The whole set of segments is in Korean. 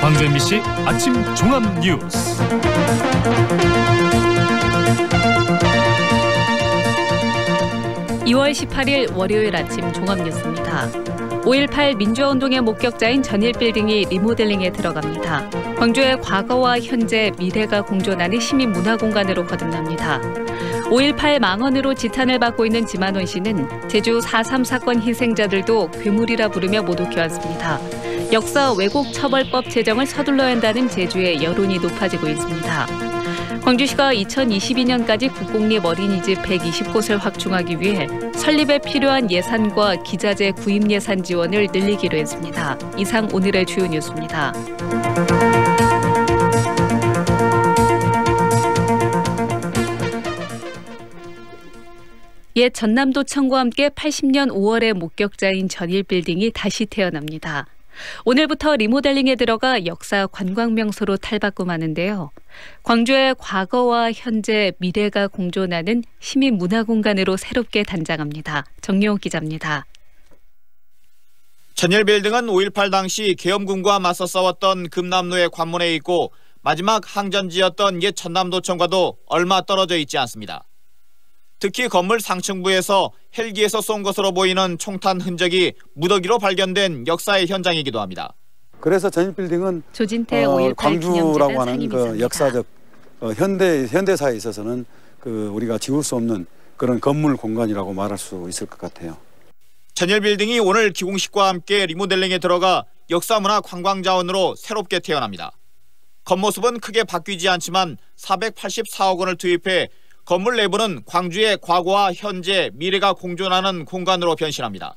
광주 MBC 아침 종합 뉴스. (2월 18일) 월요일 아침 종합 뉴스입니다. 5.18 민주화운동의 목격자인 전일빌딩이 리모델링에 들어갑니다. 광주의 과거와 현재, 미래가 공존하는 시민문화공간으로 거듭납니다. 5.18 망언으로 지탄을 받고 있는 지만원 씨는 제주 4.3 사건 희생자들도 괴물이라 부르며 모독해왔습니다. 역사 왜곡 처벌법 제정을 서둘러야 한다는 제주의 여론이 높아지고 있습니다. 광주시가 2022년까지 국공립 어린이집 120곳을 확충하기 위해 설립에 필요한 예산과 기자재 구입 예산 지원을 늘리기로 했습니다. 이상 오늘의 주요 뉴스입니다. 옛 전남도청과 함께 80년 5월의 목격자인 전일빌딩이 다시 태어납니다. 오늘부터 리모델링에 들어가 역사 관광명소로 탈바꿈하는데요. 광주의 과거와 현재, 미래가 공존하는 시민문화공간으로 새롭게 단장합니다. 정용욱 기자입니다. 전일빌딩은 5.18 당시 계엄군과 맞서 싸웠던 금남로의 관문에 있고 마지막 항전지였던 옛 전남도청과도 얼마 떨어져 있지 않습니다. 특히 건물 상층부에서 헬기에서 쏜 것으로 보이는 총탄 흔적이 무더기로 발견된 역사의 현장이기도 합니다. 그래서 전일빌딩은 조진태 5.18 광주라고 하는 기념재단 역사적 현대사에 있어서는 우리가 지울 수 없는 그런 건물 공간이라고 말할 수 있을 것 같아요. 전일빌딩이 오늘 기공식과 함께 리모델링에 들어가 역사문화 관광자원으로 새롭게 태어납니다. 겉모습은 크게 바뀌지 않지만 484억 원을 투입해 건물 내부는 광주의 과거와 현재, 미래가 공존하는 공간으로 변신합니다.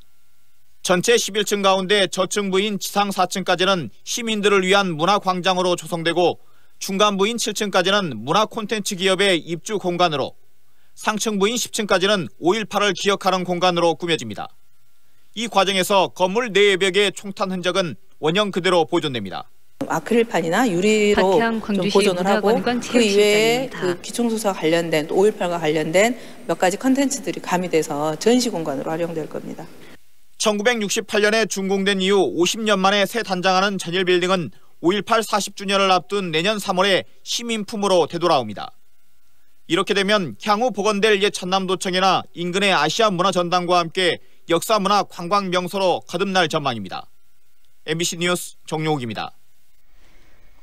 전체 11층 가운데 저층부인 지상 4층까지는 시민들을 위한 문화광장으로 조성되고 중간부인 7층까지는 문화 콘텐츠 기업의 입주 공간으로, 상층부인 10층까지는 5.18을 기억하는 공간으로 꾸며집니다. 이 과정에서 건물 내의 벽의 총탄 흔적은 원형 그대로 보존됩니다. 아크릴판이나 유리로 좀 보존을 하고 그 이외에 그 기총소사와 관련된 또 5.18과 관련된 몇 가지 컨텐츠들이 가미돼서 전시 공간으로 활용될 겁니다. 1968년에 준공된 이후 50년 만에 새 단장하는 전일빌딩은 5.18 40주년을 앞둔 내년 3월에 시민품으로 되돌아옵니다. 이렇게 되면 향후 복원될 옛 전남도청이나 인근의 아시아문화전당과 함께 역사문화 관광명소로 거듭날 전망입니다. MBC 뉴스 정용욱입니다.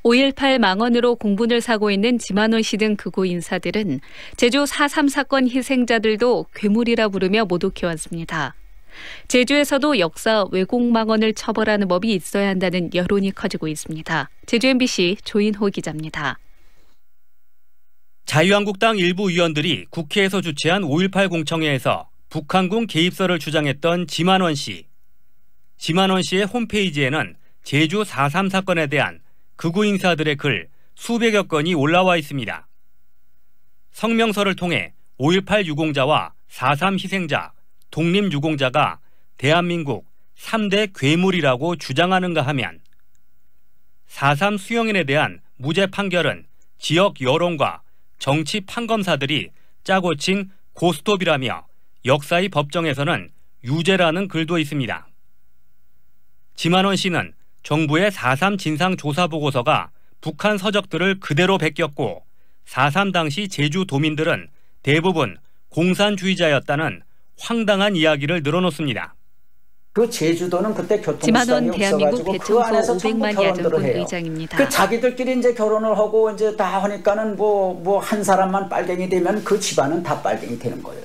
5.18 망언으로 공분을 사고 있는 지만원 씨 등 극우 인사들은 제주 4.3 사건 희생자들도 괴물이라 부르며 모독해왔습니다. 제주에서도 역사 왜곡 망언을 처벌하는 법이 있어야 한다는 여론이 커지고 있습니다. 제주 MBC 조인호 기자입니다. 자유한국당 일부 의원들이 국회에서 주최한 5.18 공청회에서 북한군 개입설을 주장했던 지만원 씨. 지만원 씨의 홈페이지에는 제주 4.3 사건에 대한 극우 인사들의 글 수백여 건이 올라와 있습니다. 성명서를 통해 5.18 유공자와 4.3 희생자, 독립유공자가 대한민국 3대 괴물이라고 주장하는가 하면 4.3 수용인에 대한 무죄 판결은 지역 여론과 정치 판검사들이 짜고 친 고스톱이라며 역사의 법정에서는 유죄라는 글도 있습니다. 지만원 씨는 정부의 4.3 진상조사보고서가 북한 서적들을 그대로 베꼈고 4.3 당시 제주 도민들은 대부분 공산주의자였다는 황당한 이야기를 늘어놓습니다. 그 제주도는 그때 교통수단이 없어가지고 그 안에서 전부 결혼들을 해요. 의장입니다. 그 자기들끼리 이제 결혼을 하고 이제 다 하니까는 뭐 한 사람만 빨갱이 되면 그 집안은 다 빨갱이 되는 거예요.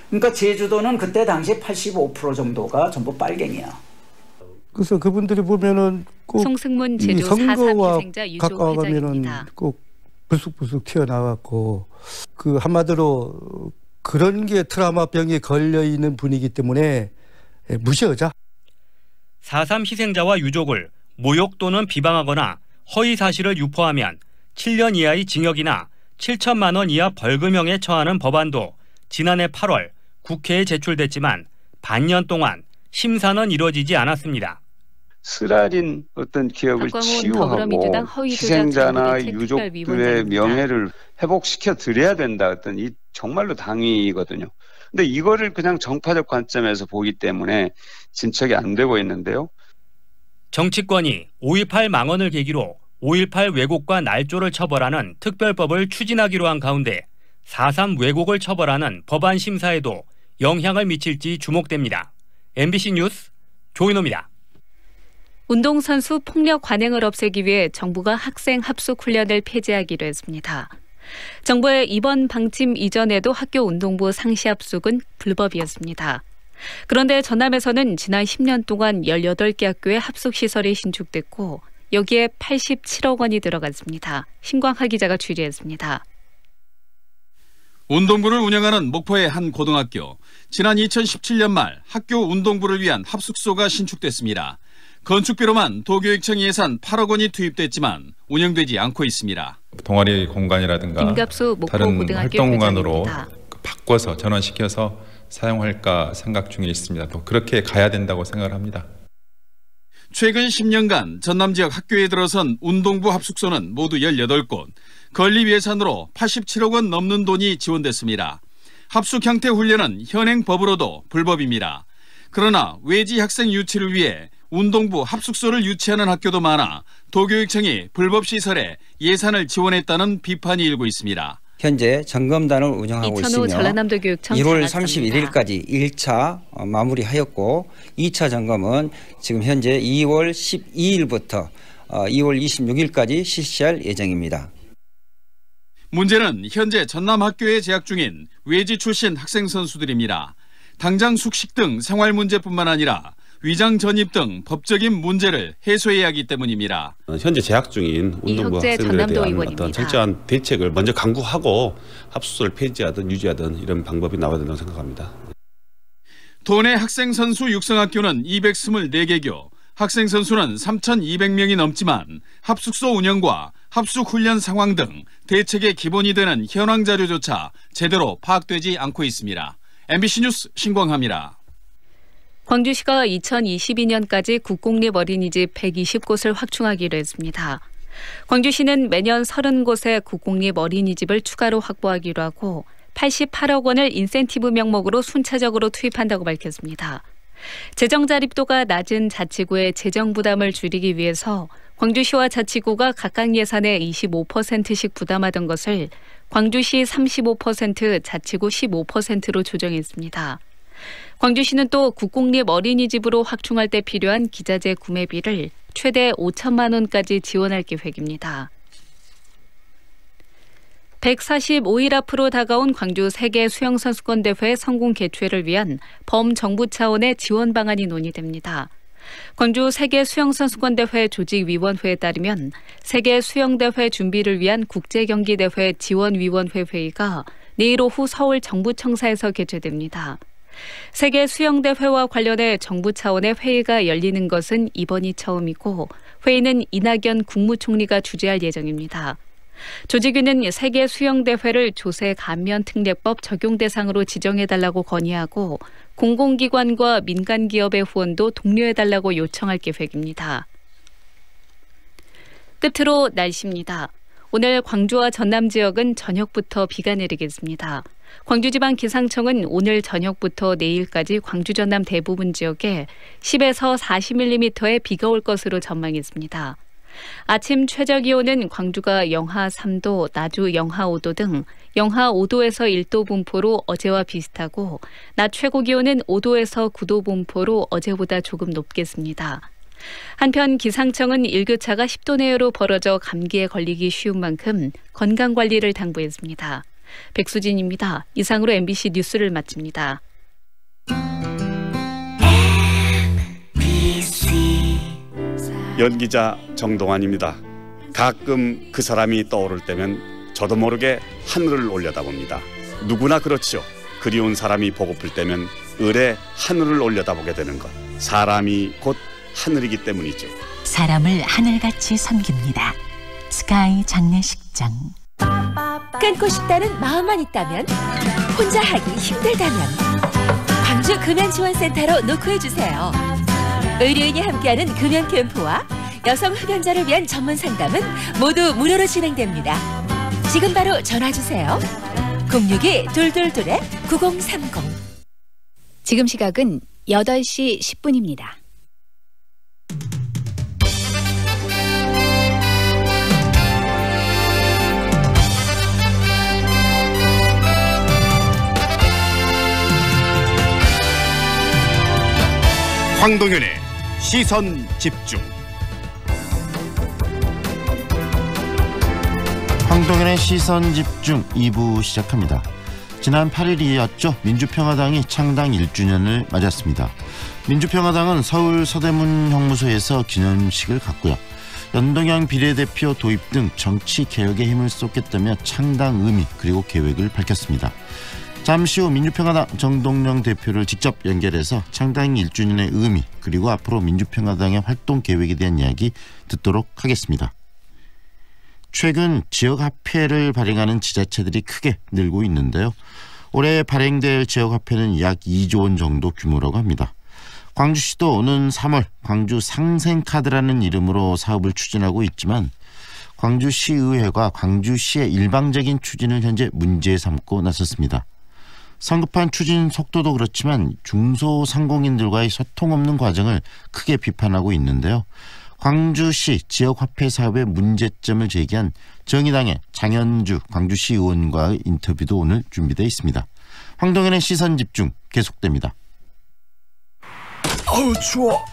그러니까 제주도는 그때 당시 85% 정도가 전부 빨갱이야. 그래서 그분들이 보면은 꼭 송승문 제주 선거와 4.3 희생자 가까워가면은 꼭 불쑥불쑥 튀어나왔고 그 한마디로 그런 게 트라우마 병에 걸려 있는 분이기 때문에 무시하자. 4.3 희생자와 유족을 모욕 또는 비방하거나 허위 사실을 유포하면 7년 이하의 징역이나 7천만 원 이하 벌금형에 처하는 법안도 지난해 8월 국회에 제출됐지만 반년 동안 심사는 이루어지지 않았습니다. 쓰라린 어떤 기억을 치유하고 희생자나 유족들의 명예를 회복시켜 드려야 된다. 어떤 이 정말로 당위거든요. 근데 이거를 그냥 정파적 관점에서 보기 때문에 진척이 안 되고 있는데요. 정치권이 5.18 망언을 계기로 5.18 왜곡과 날조를 처벌하는 특별법을 추진하기로 한 가운데 4.3 왜곡을 처벌하는 법안 심사에도 영향을 미칠지 주목됩니다. MBC 뉴스 조인호입니다. 운동선수 폭력 관행을 없애기 위해 정부가 학생 합숙 훈련을 폐지하기로 했습니다. 정부의 이번 방침 이전에도 학교 운동부 상시 합숙은 불법이었습니다. 그런데 전남에서는 지난 10년 동안 18개 학교의 합숙시설이 신축됐고 여기에 87억 원이 들어갔습니다. 신광하 기자가 취재했습니다. 운동부를 운영하는 목포의 한 고등학교. 지난 2017년 말 학교 운동부를 위한 합숙소가 신축됐습니다. 건축비로만 도교육청 예산 8억 원이 투입됐지만 운영되지 않고 있습니다. 동아리 공간이라든가 다른 활동 공간으로 바꿔서 전환시켜서 사용할까 생각 중에 있습니다. 또 그렇게 가야 된다고 생각을 합니다. 최근 10년간 전남 지역 학교에 들어선 운동부 합숙소는 모두 18곳, 건립 예산으로 87억 원 넘는 돈이 지원됐습니다. 합숙 형태 훈련은 현행 법으로도 불법입니다. 그러나 외지 학생 유치를 위해 운동부 합숙소를 유치하는 학교도 많아 도교육청이 불법 시설에 예산을 지원했다는 비판이 일고 있습니다. 현재 점검단을 운영하고 있으며 1월 31일까지 1차 마무리하였고 2차 점검은 지금 현재 2월 12일부터 2월 26일까지 실시할 예정입니다. 문제는 현재 전남 학교에 재학 중인 외지 출신 학생 선수들입니다. 당장 숙식 등 생활 문제뿐만 아니라 위장 전입 등 법적인 문제를 해소해야 하기 때문입니다. 현재 재학 중인 운동부 학생들에 대한 어떤 철저한 대책을 먼저 강구하고 합숙소를 폐지하든 유지하든 이런 방법이 나와야 된다고 생각합니다. 도내 학생 선수 육성학교는 224개교, 학생 선수는 3,200명이 넘지만 합숙소 운영과 합숙 훈련 상황 등 대책의 기본이 되는 현황 자료조차 제대로 파악되지 않고 있습니다. MBC 뉴스 신광하입니다. 광주시가 2022년까지 국공립 어린이집 120곳을 확충하기로 했습니다. 광주시는 매년 30곳의 국공립 어린이집을 추가로 확보하기로 하고 88억 원을 인센티브 명목으로 순차적으로 투입한다고 밝혔습니다. 재정 자립도가 낮은 자치구의 재정 부담을 줄이기 위해서 광주시와 자치구가 각각 예산의 25%씩 부담하던 것을 광주시 35%, 자치구 15%로 조정했습니다. 광주시는 또 국공립 어린이집으로 확충할 때 필요한 기자재 구매비를 최대 5천만 원까지 지원할 계획입니다. 145일 앞으로 다가온 광주 세계 수영선수권대회 성공 개최를 위한 범정부 차원의 지원 방안이 논의됩니다. 광주 세계 수영선수권대회 조직위원회에 따르면 세계 수영대회 준비를 위한 국제경기대회 지원위원회 회의가 내일 오후 서울 정부청사에서 개최됩니다. 세계 수영대회와 관련해 정부 차원의 회의가 열리는 것은 이번이 처음이고 회의는 이낙연 국무총리가 주재할 예정입니다. 조직위는 세계 수영대회를 조세 감면 특례법 적용 대상으로 지정해달라고 건의하고 공공기관과 민간기업의 후원도 독려해달라고 요청할 계획입니다. 끝으로 날씨입니다. 오늘 광주와 전남 지역은 저녁부터 비가 내리겠습니다. 광주지방기상청은 오늘 저녁부터 내일까지 광주 전남 대부분 지역에 10에서 40mm의 비가 올 것으로 전망했습니다. 아침 최저기온은 광주가 영하 3도, 나주 영하 5도 등 영하 5도에서 1도 분포로 어제와 비슷하고 낮 최고기온은 5도에서 9도 분포로 어제보다 조금 높겠습니다. 한편 기상청은 일교차가 10도 내외로 벌어져 감기에 걸리기 쉬운 만큼 건강관리를 당부했습니다. 백수진입니다. 이상으로 MBC 뉴스를 마칩니다. 연기자 정동환입니다. 가끔 그 사람이 떠오를 때면 저도 모르게 하늘을 올려다봅니다. 누구나 그렇죠. 그리운 사람이 보고플 때면 을에 하늘을 올려다보게 되는 것. 사람이 곧 하늘이기 때문이죠. 사람을 하늘같이 섬깁니다. 스카이 장례식장. 끊고 싶다는 마음만 있다면, 혼자 하기 힘들다면 광주 금연지원센터로 노크해주세요. 의료인이 함께하는 금연 캠프와 여성 흡연자를 위한 전문 상담은 모두 무료로 진행됩니다. 지금 바로 전화주세요. 062-222-9030. 지금 시각은 8시 10분입니다. 황동윤의 시선 집중. 황동윤의 시선 집중 2부 시작합니다. 지난 8일이었죠. 민주평화당이 창당 1주년을 맞았습니다. 민주평화당은 서울 서대문 형무소에서 기념식을 갖고요. 연동형 비례대표 도입 등 정치 개혁에 힘을 쏟겠다며 창당 의미 그리고 계획을 밝혔습니다. 잠시 후 민주평화당 정동영 대표를 직접 연결해서 창당 1주년의 의미 그리고 앞으로 민주평화당의 활동 계획에 대한 이야기 듣도록 하겠습니다. 최근 지역화폐를 발행하는 지자체들이 크게 늘고 있는데요. 올해 발행될 지역화폐는 약 2조 원 정도 규모라고 합니다. 광주시도 오는 3월 광주 상생카드라는 이름으로 사업을 추진하고 있지만 광주시의회가 광주시의 일방적인 추진을 현재 문제 삼고 나섰습니다. 성급한 추진 속도도 그렇지만 중소상공인들과의 소통 없는 과정을 크게 비판하고 있는데요. 광주시 지역화폐 사업의 문제점을 제기한 정의당의 장현주 광주시 의원과의 인터뷰도 오늘 준비되어 있습니다. 황동현의 시선집중 계속됩니다. 어우 추워.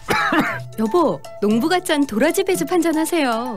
여보, 농부가 짠 도라지 배즙 한잔 하세요.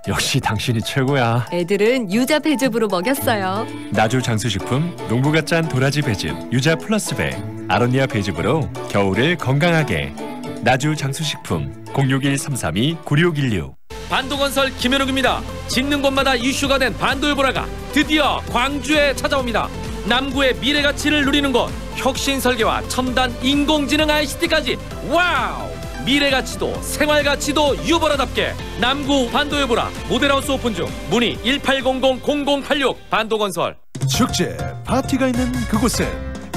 역시 당신이 최고야. 애들은 유자 배즙으로 먹였어요. 나주 장수식품 농부가 짠 도라지 배즙 유자 플러스 배 아로니아 배즙으로 겨울을 건강하게. 나주 장수식품 061-332-9616. 반도건설 김현욱입니다. 짓는 곳마다 이슈가 된 반도요보라가 드디어 광주에 찾아옵니다. 남구의 미래 가치를 누리는 곳, 혁신 설계와 첨단 인공지능 ICT까지 와우! 미래 가치도 생활 가치도 유보라답게 남구 반도요보라 모델하우스 오픈 중. 문의 1800-0086 반도건설. 축제 파티가 있는 그곳엔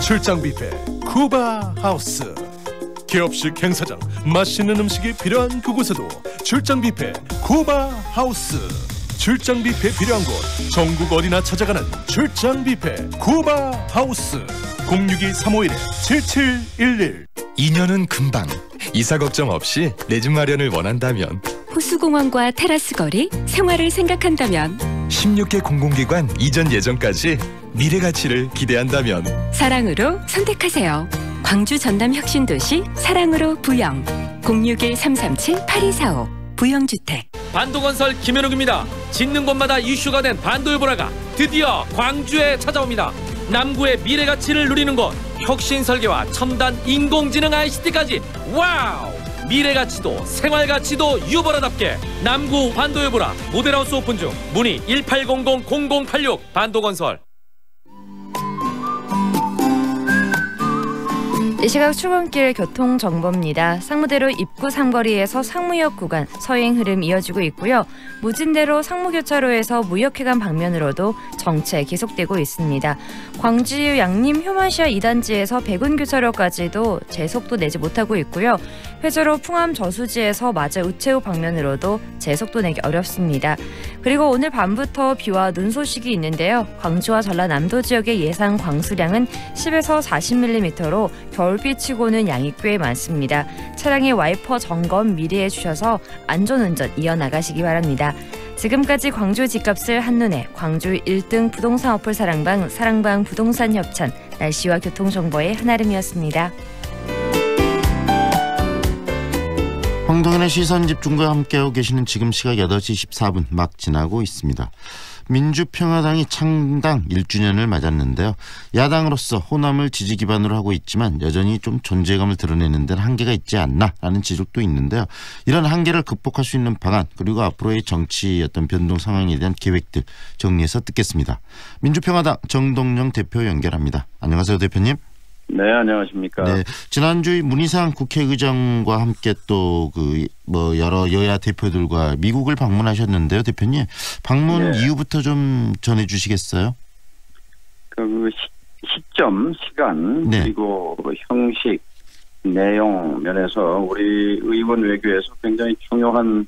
출장 뷔페 쿠바 하우스. 기업식 행사장 맛있는 음식이 필요한 그곳에도 출장 뷔페 쿠바 하우스. 출장 뷔페 필요한 곳 전국 어디나 찾아가는 출장 뷔페 쿠바 하우스. 062-351-7711. 2년은 금방. 이사 걱정 없이 내 집 마련을 원한다면, 호수공원과 테라스 거리, 생활을 생각한다면, 16개 공공기관 이전 예정까지 미래 가치를 기대한다면 사랑으로 선택하세요. 광주 전남 혁신도시 사랑으로 부영. 061-337-8245 부영주택. 반도건설 김현욱입니다. 짓는 곳마다 이슈가 된 반도요보라가 드디어 광주에 찾아옵니다. 남구의 미래 가치를 누리는 곳, 혁신 설계와 첨단 인공지능 ICT까지 와우! 미래 가치도 생활 가치도 유보라답게 남구 반도요보라 모델하우스 오픈 중. 문의 1800-0086 반도건설. 이 시각 출근길 교통정보입니다. 상무대로 입구 상거리에서 상무역 구간 서행 흐름 이어지고 있고요. 무진대로 상무교차로에서 무역회관 방면으로도 정체 계속되고 있습니다. 광주 양림 효만시아 2단지에서 백운교차로까지도 제속도 내지 못하고 있고요. 회저로 풍암 저수지에서 마제 우체국 방면으로도 제속도 내기 어렵습니다. 그리고 오늘 밤부터 비와 눈 소식이 있는데요. 광주와 전라남도 지역의 예상 광수량은 10에서 40mm로 겨울비치고는 양이 꽤 많습니다. 차량의 와이퍼 점검 미리 해주셔서 안전운전 이어나가시기 바랍니다. 지금까지 광주 집값을 한눈에 광주 1등 부동산 어플 사랑방 부동산 협찬 날씨와 교통정보의 한아름이었습니다. 황동현의 시선집중과 함께하고 계시는 지금 시각 8시 14분 막 지나고 있습니다. 민주평화당이 창당 1주년을 맞았는데요. 야당으로서 호남을 지지 기반으로 하고 있지만 여전히 좀 존재감을 드러내는 데는 한계가 있지 않나라는 지적도 있는데요. 이런 한계를 극복할 수 있는 방안 그리고 앞으로의 정치 어떤 변동 상황에 대한 계획들 정리해서 듣겠습니다. 민주평화당 정동영 대표 연결합니다. 안녕하세요, 대표님. 네, 안녕하십니까. 네, 지난주 문희상 국회의장과 함께 또 여러 여야 대표들과 미국을 방문하셨는데요, 대표님. 방문 네. 이유부터 좀 전해주시겠어요? 시점, 시간 네. 그리고 형식, 내용 면에서 우리 의원 외교에서 굉장히 중요한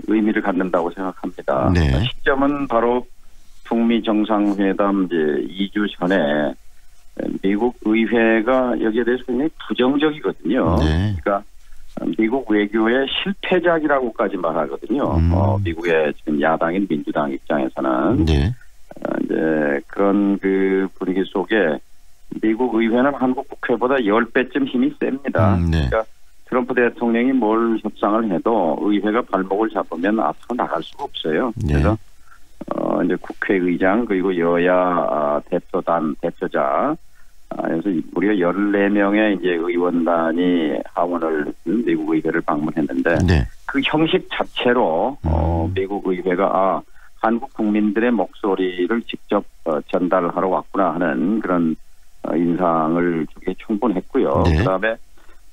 의미를 갖는다고 생각합니다. 네. 시점은 바로 북미 정상회담 이제 2주 전에. 미국 의회가 여기에 대해서 굉장히 부정적이거든요. 네. 그러니까 미국 외교의 실패작이라고까지 말하거든요. 미국의 지금 야당인 민주당 입장에서는 이제 그런 그 분위기 속에 미국 의회는 한국 국회보다 10배쯤 힘이 셉니다. 네. 그러니까 트럼프 대통령이 뭘 협상을 해도 의회가 발목을 잡으면 앞으로 나갈 수가 없어요. 네. 그래서 이제 국회의장 그리고 여야 대표자 그래서 무려 14명의 이제 의원단이 하원을 미국 의회를 방문했는데 네. 그 형식 자체로 미국 의회가 한국 국민들의 목소리를 직접 전달하러 왔구나 하는 그런 인상을 주기에 충분했고요. 네. 그다음에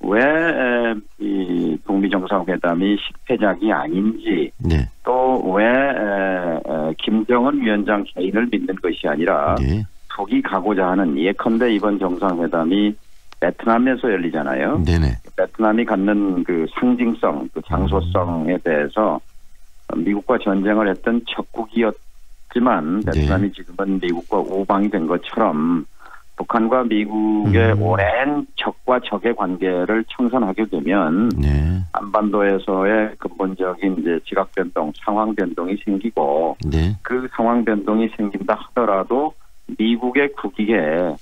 왜 이 북미 정상회담이 실패작이 아닌지 네. 또 왜 김정은 위원장 개인을 믿는 것이 아니라 네. 북이 가고자 하는 예컨대 이번 정상회담이 베트남에서 열리잖아요. 네네. 베트남이 갖는 그 상징성, 그 장소성에 대해서 미국과 전쟁을 했던 적국이었지만 베트남이 지금은 미국과 우방이 된 것처럼 북한과 미국의 오랜 적과 적의 관계를 청산하게 되면 네. 한반도에서의 근본적인 이제 지각 변동, 상황 변동이 생기고 네. 그 상황 변동이 생긴다 하더라도 미국의 국익에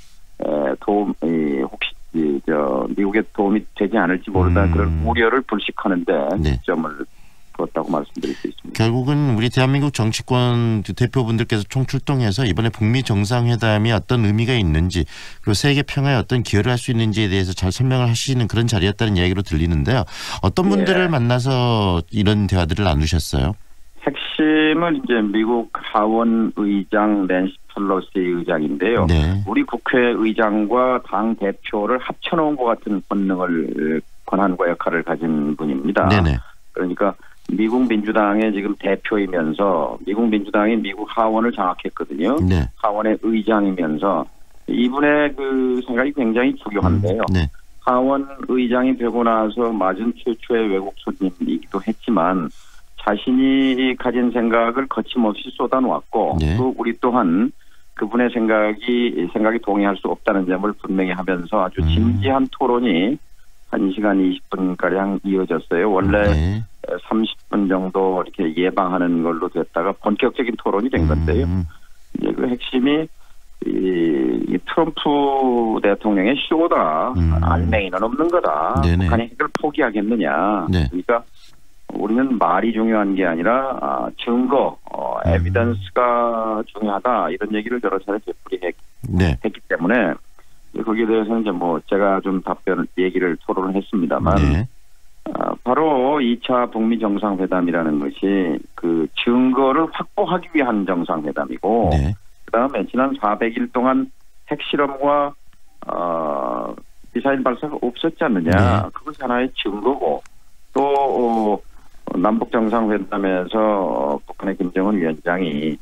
미국에 도움이 되지 않을지 모르다 그런 우려를 불식하는데 초점을 두었다고 말씀드릴 수 있습니다. 결국은 우리 대한민국 정치권 대표분들께서 총출동해서 이번에 북미 정상회담이 어떤 의미가 있는지 그리고 세계 평화에 어떤 기여를 할 수 있는지에 대해서 잘 설명을 하시는 그런 자리였다는 이야기로 들리는데요. 어떤 분들을 만나서 이런 대화들을 나누셨어요? 핵심은 이제 미국 하원 의장 낸시 펠로시 의장인데요. 네. 우리 국회의장과 당 대표를 합쳐놓은 것 같은 권한과 역할을 가진 분입니다. 네네. 그러니까 미국 민주당의 지금 대표이면서 미국 민주당이 미국 하원을 장악했거든요. 네. 하원의 의장이면서 이분의 그 생각이 굉장히 중요한데요. 네. 하원 의장이 되고 나서 맞은 최초의 외국 손님이기도 했지만 자신이 가진 생각을 거침없이 쏟아놓았고 네. 또 우리 또한 그분의 생각이 동의할 수 없다는 점을 분명히 하면서 아주 진지한 토론이 1시간 20분가량 이어졌어요. 원래 30분 정도 이렇게 예방하는 걸로 됐다가 본격적인 토론이 된 건데요. 이제 그 핵심이 이 트럼프 대통령의 쇼다. 알맹이는 없는 거다. 네네. 북한이 핵을 포기하겠느냐. 네. 그러니까 우리는 말이 중요한 게 아니라 증거, 에비던스가 중요하다. 이런 얘기를 여러 차례 되풀이했기 때문에 거기에 대해서는 이제 뭐 제가 좀 얘기를 토론을 했습니다만 바로 2차 북미 정상회담이라는 것이 그 증거를 확보하기 위한 정상회담이고 그다음에 지난 400일 동안 핵실험과 미사일 발사가 없었지 않느냐. 그것이 하나의 증거고 또 남북 정상회담에서 북한의 김정은 위원장이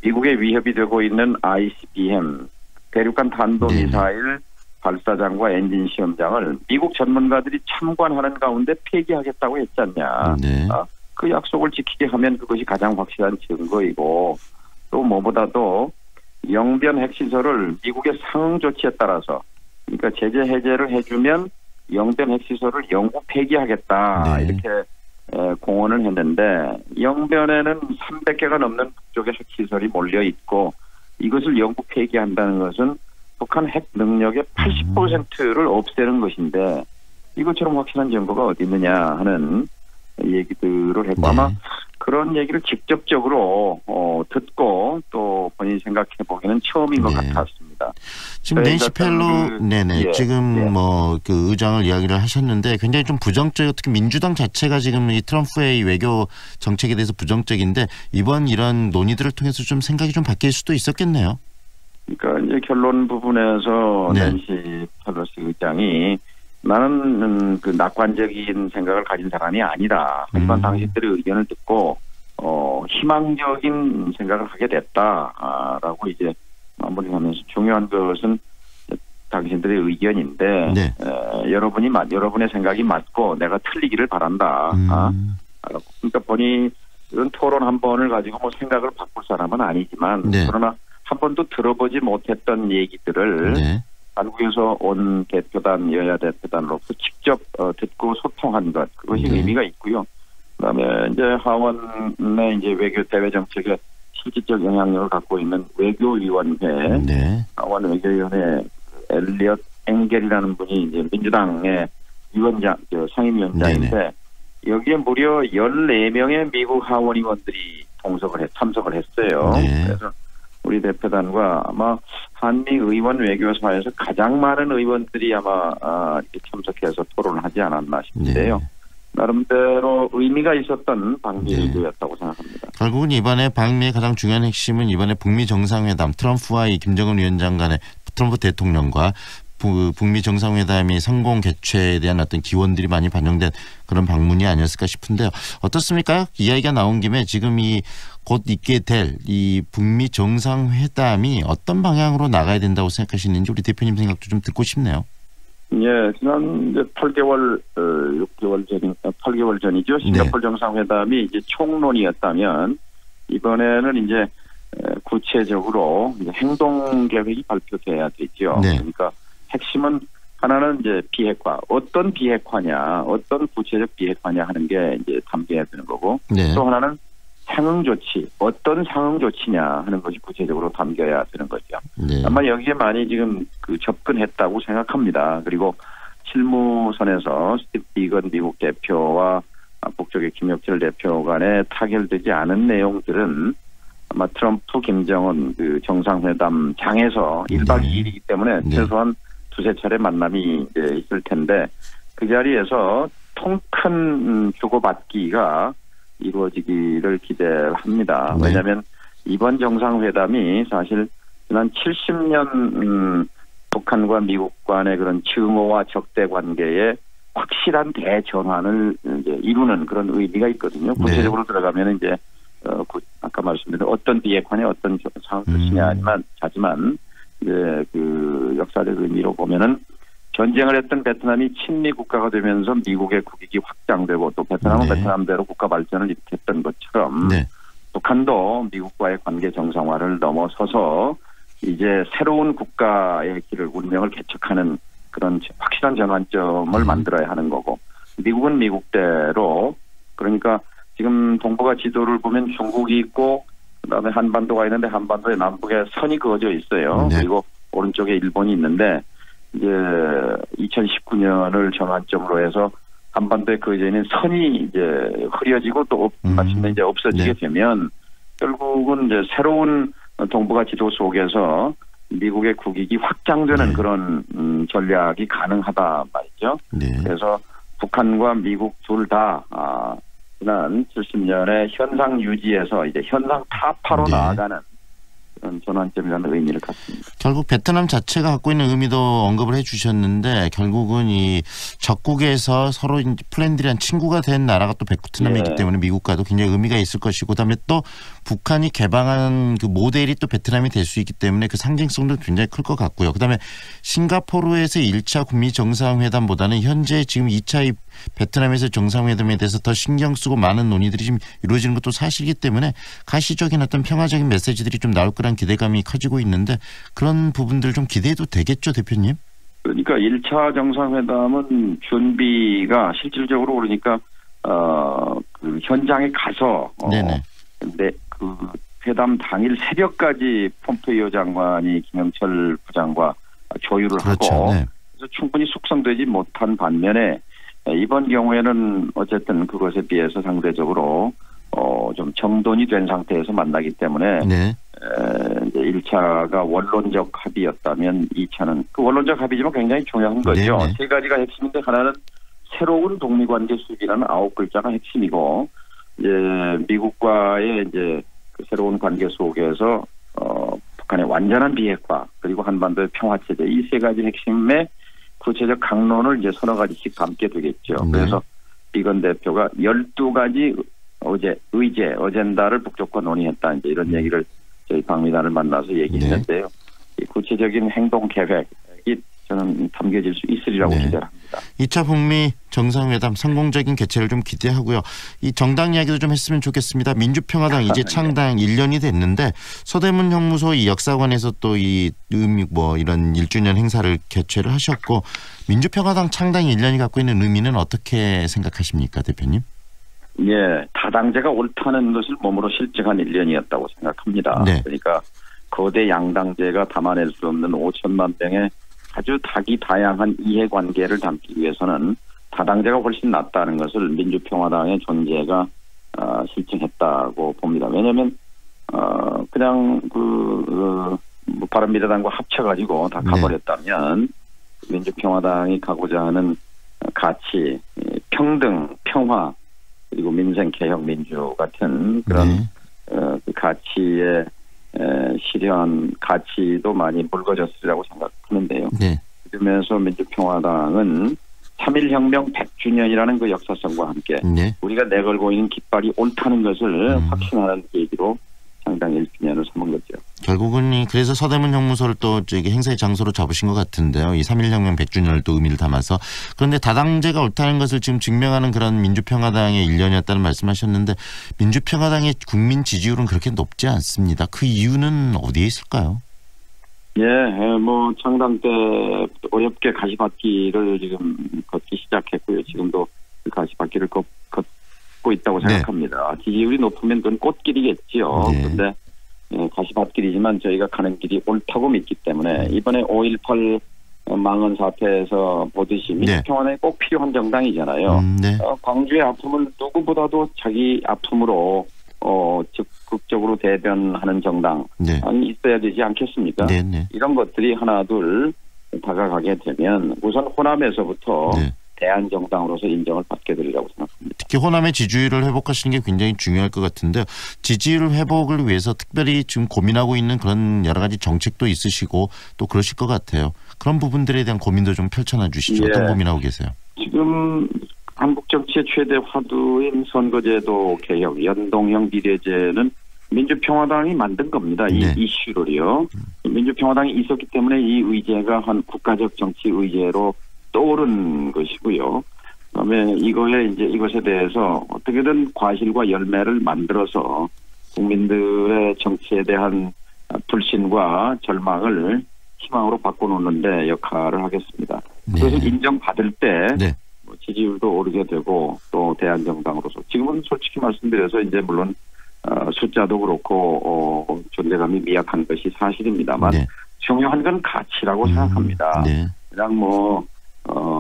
미국의 위협이 되고 있는 ICBM 대륙간 탄도미사일 발사장과 엔진 시험장을 미국 전문가들이 참관하는 가운데 폐기하겠다고 했지 않냐. 그 약속을 지키게 하면 그것이 가장 확실한 증거이고 또 무엇보다도 영변 핵시설을 미국의 상응 조치에 따라서 그러니까 제재 해제를 해주면 영변 핵시설을 영구 폐기하겠다. 이렇게 공언을 했는데 영변에는 300개가 넘는 북쪽의 핵시설이 몰려있고 이것을 영구 폐기한다는 것은 북한 핵 능력의 80%를 없애는 것인데 이것처럼 확실한 증거가 어디 있느냐 하는 얘기들을 했고 아마 그런 얘기를 직접적으로 듣고 또 본인이 생각해 보기에는 처음인 것 같았습니다. 지금 낸시 펠로 지금 뭐 그 의장을 이야기를 하셨는데 굉장히 좀 부정적 특히 민주당 자체가 지금 이 트럼프의 외교 정책에 대해서 부정적인데 이번 이런 논의들을 통해서 좀 생각이 좀 바뀔 수도 있었겠네요. 그러니까 이제 결론 부분에서 낸시 펠로시 의장이 나는 그 낙관적인 생각을 가진 사람이 아니다. 하지만 당신들의 의견을 듣고 희망적인 생각을 하게 됐다라고 이제 마무리하면서 중요한 것은 당신들의 의견인데 여러분의 생각이 맞고 내가 틀리기를 바란다. 그러니까 본인은 토론 한 번을 가지고 뭐 생각을 바꿀 사람은 아니지만 그러나 한 번도 들어보지 못했던 얘기들을 한국에서 온 대표단, 여야 대표단으로서 직접 듣고 소통한 것, 그것이 의미가 있고요. 그다음에 이제 하원의 이제 외교 대외 정책에 실질적 영향력을 갖고 있는 외교위원회, 하원 외교위원회 엘리엇 엥겔이라는 분이 이제 민주당의 위원장, 상임위원장인데 네네. 여기에 무려 14명의 미국 하원 의원들이 참석을 했어요. 네. 그래서 우리 대표단과 아마 한미 의원 외교사에서 가장 많은 의원들이 아마 이렇게 참석해서 토론을 하지 않았나 싶은데요. 네. 나름대로 의미가 있었던 방미회의였다고 생각합니다. 결국은 이번에 방미의 가장 중요한 핵심은 이번에 북미 정상회담, 트럼프와 이 김정은 위원장 간의 트럼프 대통령과 북미 정상회담이 성공 개최에 대한 어떤 기원들이 많이 반영된 그런 방문이 아니었을까 싶은데요. 어떻습니까? 이야기가 나온 김에 지금 이 곧 있게 될 이 북미 정상회담이 어떤 방향으로 나가야 된다고 생각하시는지 우리 대표님 생각도 좀 듣고 싶네요. 예, 지난 이제 8개월 전이죠. 싱가포르 네. 정상회담이 이제 총론이었다면 이번에는 이제 구체적으로 이제 행동 계획이 발표돼야 되죠. 네. 그러니까 핵심은 하나는 이제 비핵화, 어떤 비핵화냐, 어떤 구체적 비핵화냐 하는 게 이제 담겨야 되는 거고, 네. 또 하나는 상응 조치, 어떤 상응 조치냐 하는 것이 구체적으로 담겨야 되는 거죠. 네. 아마 여기에 많이 지금 접근했다고 생각합니다. 그리고 실무선에서 스티브 비건 미국 대표와 북쪽의 김혁철 대표 간에 타결되지 않은 내용들은 아마 트럼프 김정은 정상회담 장에서 1박 2일이기 때문에 최소한 두세 차례 만남이 이제 있을 텐데 그 자리에서 통 큰 주고받기가 이루어지기를 기대합니다. 네. 왜냐하면 이번 정상회담이 사실 지난 70년 북한과 미국 간의 그런 증오와 적대 관계에 확실한 대전환을 이제 이루는 그런 의미가 있거든요. 구체적으로 들어가면 이제 아까 말씀드린 어떤 비핵화냐 어떤 상황 뜻이냐 하지만 이제 그 역사적 의미로 보면은 전쟁을 했던 베트남이 친미 국가가 되면서 미국의 국익이 확장되고 또 베트남은 베트남대로 국가 발전을 일으켰던 것처럼 북한도 미국과의 관계 정상화를 넘어서서 이제 새로운 국가의 길을 운명을 개척하는 그런 확실한 전환점을 만들어야 하는 거고 미국은 미국대로 그러니까 지금 동북아 지도를 보면 중국이 있고 그다음에 한반도가 있는데 한반도의 남북에 선이 그어져 있어요. 그리고 오른쪽에 일본이 있는데 이제 2019년을 전환점으로 해서 한반도에 그어져 있는 선이 이제 흐려지고 또 마침내 이제 없어지게 되면 결국은 이제 새로운 동북아 지도 속에서 미국의 국익이 확장되는 그런 전략이 가능하다 말이죠. 그래서 북한과 미국 둘 다 지난 70년의 현상 유지에서 이제 현상 타파로 나아가는 그런 전환점이라는 의미를 갖습니다. 결국 베트남 자체가 갖고 있는 의미도 언급을 해주셨는데 결국은 이 적국에서 서로 플랜들이란 친구가 된 나라가 또 베트남이기 때문에 미국과도 굉장히 의미가 있을 것이고 그다음에 또 북한이 개방한 그 모델이 또 베트남이 될 수 있기 때문에 그 상징성도 굉장히 클 것 같고요. 그다음에 싱가포르에서 1차 북미 정상회담보다는 현재 지금 2차 베트남에서 정상회담에 대해서 더 신경 쓰고 많은 논의들이 지금 이루어지는 것도 사실이기 때문에 가시적인 어떤 평화적인 메시지들이 좀 나올 거란 기대감이 커지고 있는데 그런 부분들 좀 기대해도 되겠죠, 대표님? 그러니까 1차 정상회담은 준비가 실질적으로 그러니까 그 현장에 가서 근데 그 회담 당일 새벽까지 폼페이오 장관이 김영철 부장과 조율을 하고 그래서 충분히 숙성되지 못한 반면에 이번 경우에는 어쨌든 그것에 비해서 상대적으로 좀 정돈이 된 상태에서 만나기 때문에 이제 1차가 원론적 합의였다면 2차는 그 원론적 합의지만 굉장히 중요한 거죠. 세 가지가 핵심인데 하나는 새로운 독립관계 수립이라는 9글자가 핵심이고 이제 미국과의 이제 그 새로운 관계 속에서 북한의 완전한 비핵화 그리고 한반도의 평화체제 이 세 가지 핵심의 구체적 강론을 이제 서너 가지씩 담게 되겠죠. 그래서 비건 대표가 12가지 어젠다를 북쪽과 논의했다. 이제 이런 얘기를 저희 방미단을 만나서 얘기했는데요. 이 구체적인 행동 계획이 저는 담겨질 수 있으리라고 기대합니다. 2차 북미 정상회담 성공적인 개최를 좀 기대하고요. 이 정당 이야기도 좀 했으면 좋겠습니다. 민주평화당 이제 창당 1년이 됐는데 서대문 형무소 이 역사관에서 또 이 이런 1주년 행사를 개최를 하셨고 민주평화당 창당 1년이 갖고 있는 의미는 어떻게 생각하십니까, 대표님? 예, 다당제가 옳다는 것을 몸으로 실증한 1년이었다고 생각합니다. 그러니까 거대 양당제가 담아낼 수 없는 5천만 명의 아주 다양한 이해관계를 담기 위해서는 다당제가 훨씬 낫다는 것을 민주평화당의 존재가 실증했다고 봅니다. 왜냐하면 그냥 바른미래당과 합쳐가지고 다 가버렸다면 민주평화당이 가고자 하는 가치, 평등, 평화 그리고 민생, 개혁, 민주 같은 그런 그 가치의 실현 가치도 많이 묽어졌으리라고 생각하는데요. 그러면서 민주평화당은 3.1혁명 100주년이라는 그 역사성과 함께 우리가 내걸고 있는 깃발이 옳다는 것을 확신하는 계기로 창당 1주년을 삼은 거죠. 결국은 그래서 서대문 형무소를 또 행사의 장소로 잡으신 것 같은데요. 이 3.1혁명 100주년을 또 의미를 담아서. 그런데 다당제가 옳다는 것을 지금 증명하는 그런 민주평화당의 일련이었다는 말씀하셨는데 민주평화당의 국민 지지율은 그렇게 높지 않습니다. 그 이유는 어디에 있을까요? 창당 때 어렵게 가시밭길을 지금 걷기 시작했고요. 지금도 그 가시밭길을 걷고 있다고 생각합니다. 지지율이 높으면 그건 꽃길이겠죠. 그런데 가시밭길이지만 저희가 가는 길이 옳다고 믿기 때문에 이번에 5.18 망언 사태에서 보듯이 민주평화당이 꼭 필요한 정당이잖아요. 광주의 아픔을 누구보다도 자기 아픔으로 적극적으로 대변하는 정당이 있어야 되지 않겠습니까? 이런 것들이 하나 둘 다가가게 되면 우선 호남에서부터 대한정당으로서 인정을 받게 되리라고 생각합니다. 특히 호남의 지지율을 회복하시는 게 굉장히 중요할 것 같은데 지지율 회복을 위해서 특별히 지금 고민하고 있는 그런 여러 가지 정책도 있으시고 또 그러실 것 같아요. 그런 부분들에 대한 고민도 좀 펼쳐놔 주시죠. 어떤 고민하고 계세요? 지금 한국 정치의 최대 화두인 선거제도 개혁, 연동형 비례제는 민주평화당이 만든 겁니다. 이 이슈를요. 민주평화당이 있었기 때문에 이 의제가 한 국가적 정치 의제로 떠오른 것이고요. 그다음에 이것에 대해서 어떻게든 과실과 열매를 만들어서 국민들의 정치에 대한 불신과 절망을 희망으로 바꿔놓는 데 역할을 하겠습니다. 그것을 인정받을 때 지지율도 오르게 되고 또 대한정당으로서 지금은 솔직히 말씀드려서 이제 물론 숫자도 그렇고 존재감이 미약한 것이 사실입니다만 중요한 건 가치라고 생각합니다. 그냥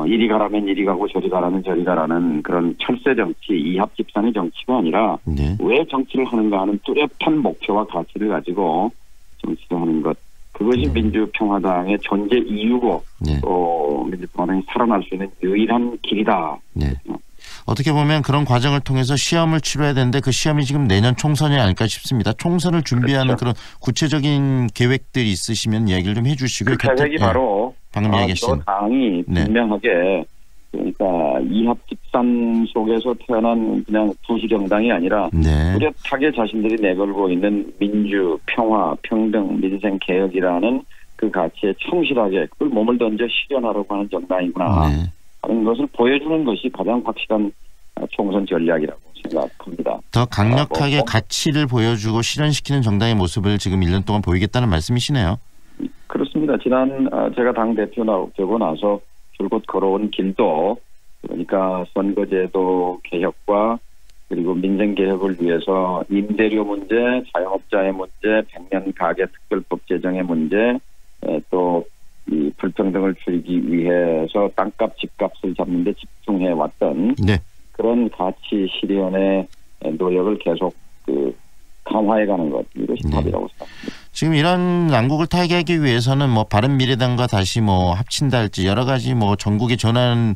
이리 가라면 이리 가고 저리 가라면 저리 가라는 그런 철새 정치, 이합집산의 정치가 아니라 왜 정치를 하는가 하는 뚜렷한 목표와 가치를 가지고 정치를 하는 것. 그것이 민주평화당의 존재 이유고 또 민주평화당이 살아날 수 있는 유일한 길이다. 어떻게 보면 그런 과정을 통해서 시험을 치러야 되는데 그 시험이 지금 내년 총선이 아닐까 싶습니다. 총선을 준비하는 그런 구체적인 계획들이 있으시면 이야기를 좀 해주시고요. 그 계획이 바로 방금 이야기하신 당이 분명하게 그러니까 이합집산 속에서 태어난 그냥 부수정당이 아니라 뚜렷하게 자신들이 내걸고 있는 민주, 평화, 평등, 민생, 개혁이라는 그 가치에 충실하게 그걸 몸을 던져 실현하려고 하는 정당이구나 하는 것을 보여주는 것이 가장 확실한 총선 전략이라고 생각합니다. 더 강력하게 가치를 보여주고 실현시키는 정당의 모습을 지금 1년 동안 보이겠다는 말씀이시네요. 그렇습니다. 지난 제가 당대표 되고 나서 줄곧 걸어온 길도 그러니까 선거제도 개혁과 그리고 민생개혁을 위해서 임대료 문제, 자영업자의 문제, 백년 가계특별법 제정의 문제 또 이 불평등을 줄이기 위해서 땅값, 집값을 잡는 데 집중해 왔던 그런 가치 실현의 노력을 계속 강화해가는 것 이것이 답이라고 생각합니다. 지금 이런 난국을 타개하기 위해서는 바른미래당과 다시 합친다 할지 여러 가지 전국의 전환에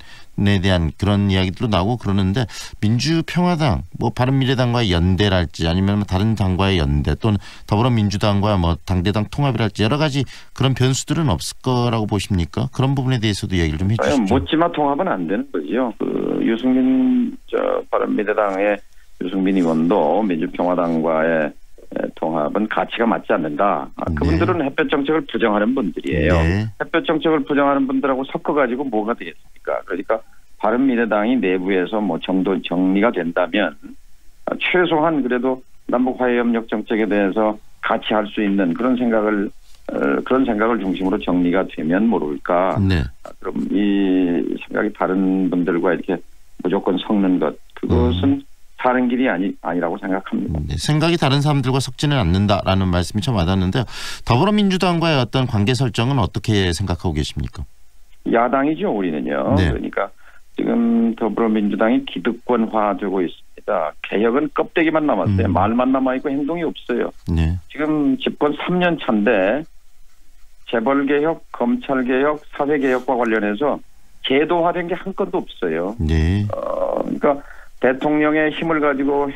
대한 그런 이야기들도 나오고 그러는데 민주평화당, 바른미래당과의 연대랄지 아니면 다른 당과의 연대 또는 더불어민주당과 당대당 통합이랄지 여러 가지 그런 변수들은 없을 거라고 보십니까? 그런 부분에 대해서도 이야기를 좀 해주시죠. 묻지마 통합은 안 되는 거죠. 유승민 바른미래당의 유승민 의원도 민주평화당과의 통합은 가치가 맞지 않는다. 그분들은 햇볕 정책을 부정하는 분들이에요. 햇볕 정책을 부정하는 분들하고 섞어가지고 뭐가 되겠습니까? 그러니까 바른미래당이 내부에서 정리가 된다면 최소한 그래도 남북화해협력 정책에 대해서 같이 할 수 있는 그런 생각을 중심으로 정리가 되면 모를까. 그럼 이 생각이 다른 분들과 이렇게 무조건 섞는 것 그것은 바른 길이 아니라고 생각합니다. 네, 생각이 다른 사람들과 섞지는 않는다라는 말씀이 참 와닿는데요. 더불어민주당과의 어떤 관계 설정은 어떻게 생각하고 계십니까? 야당이죠, 우리는요. 네. 그러니까 지금 더불어민주당이 기득권화되고 있습니다. 개혁은 껍데기만 남았어요. 말만 남아있고 행동이 없어요. 네. 지금 집권 3년 차인데 재벌개혁, 검찰개혁, 사회개혁과 관련해서 제도화된 게 한 건도 없어요. 네. 그러니까 대통령의 힘을 가지고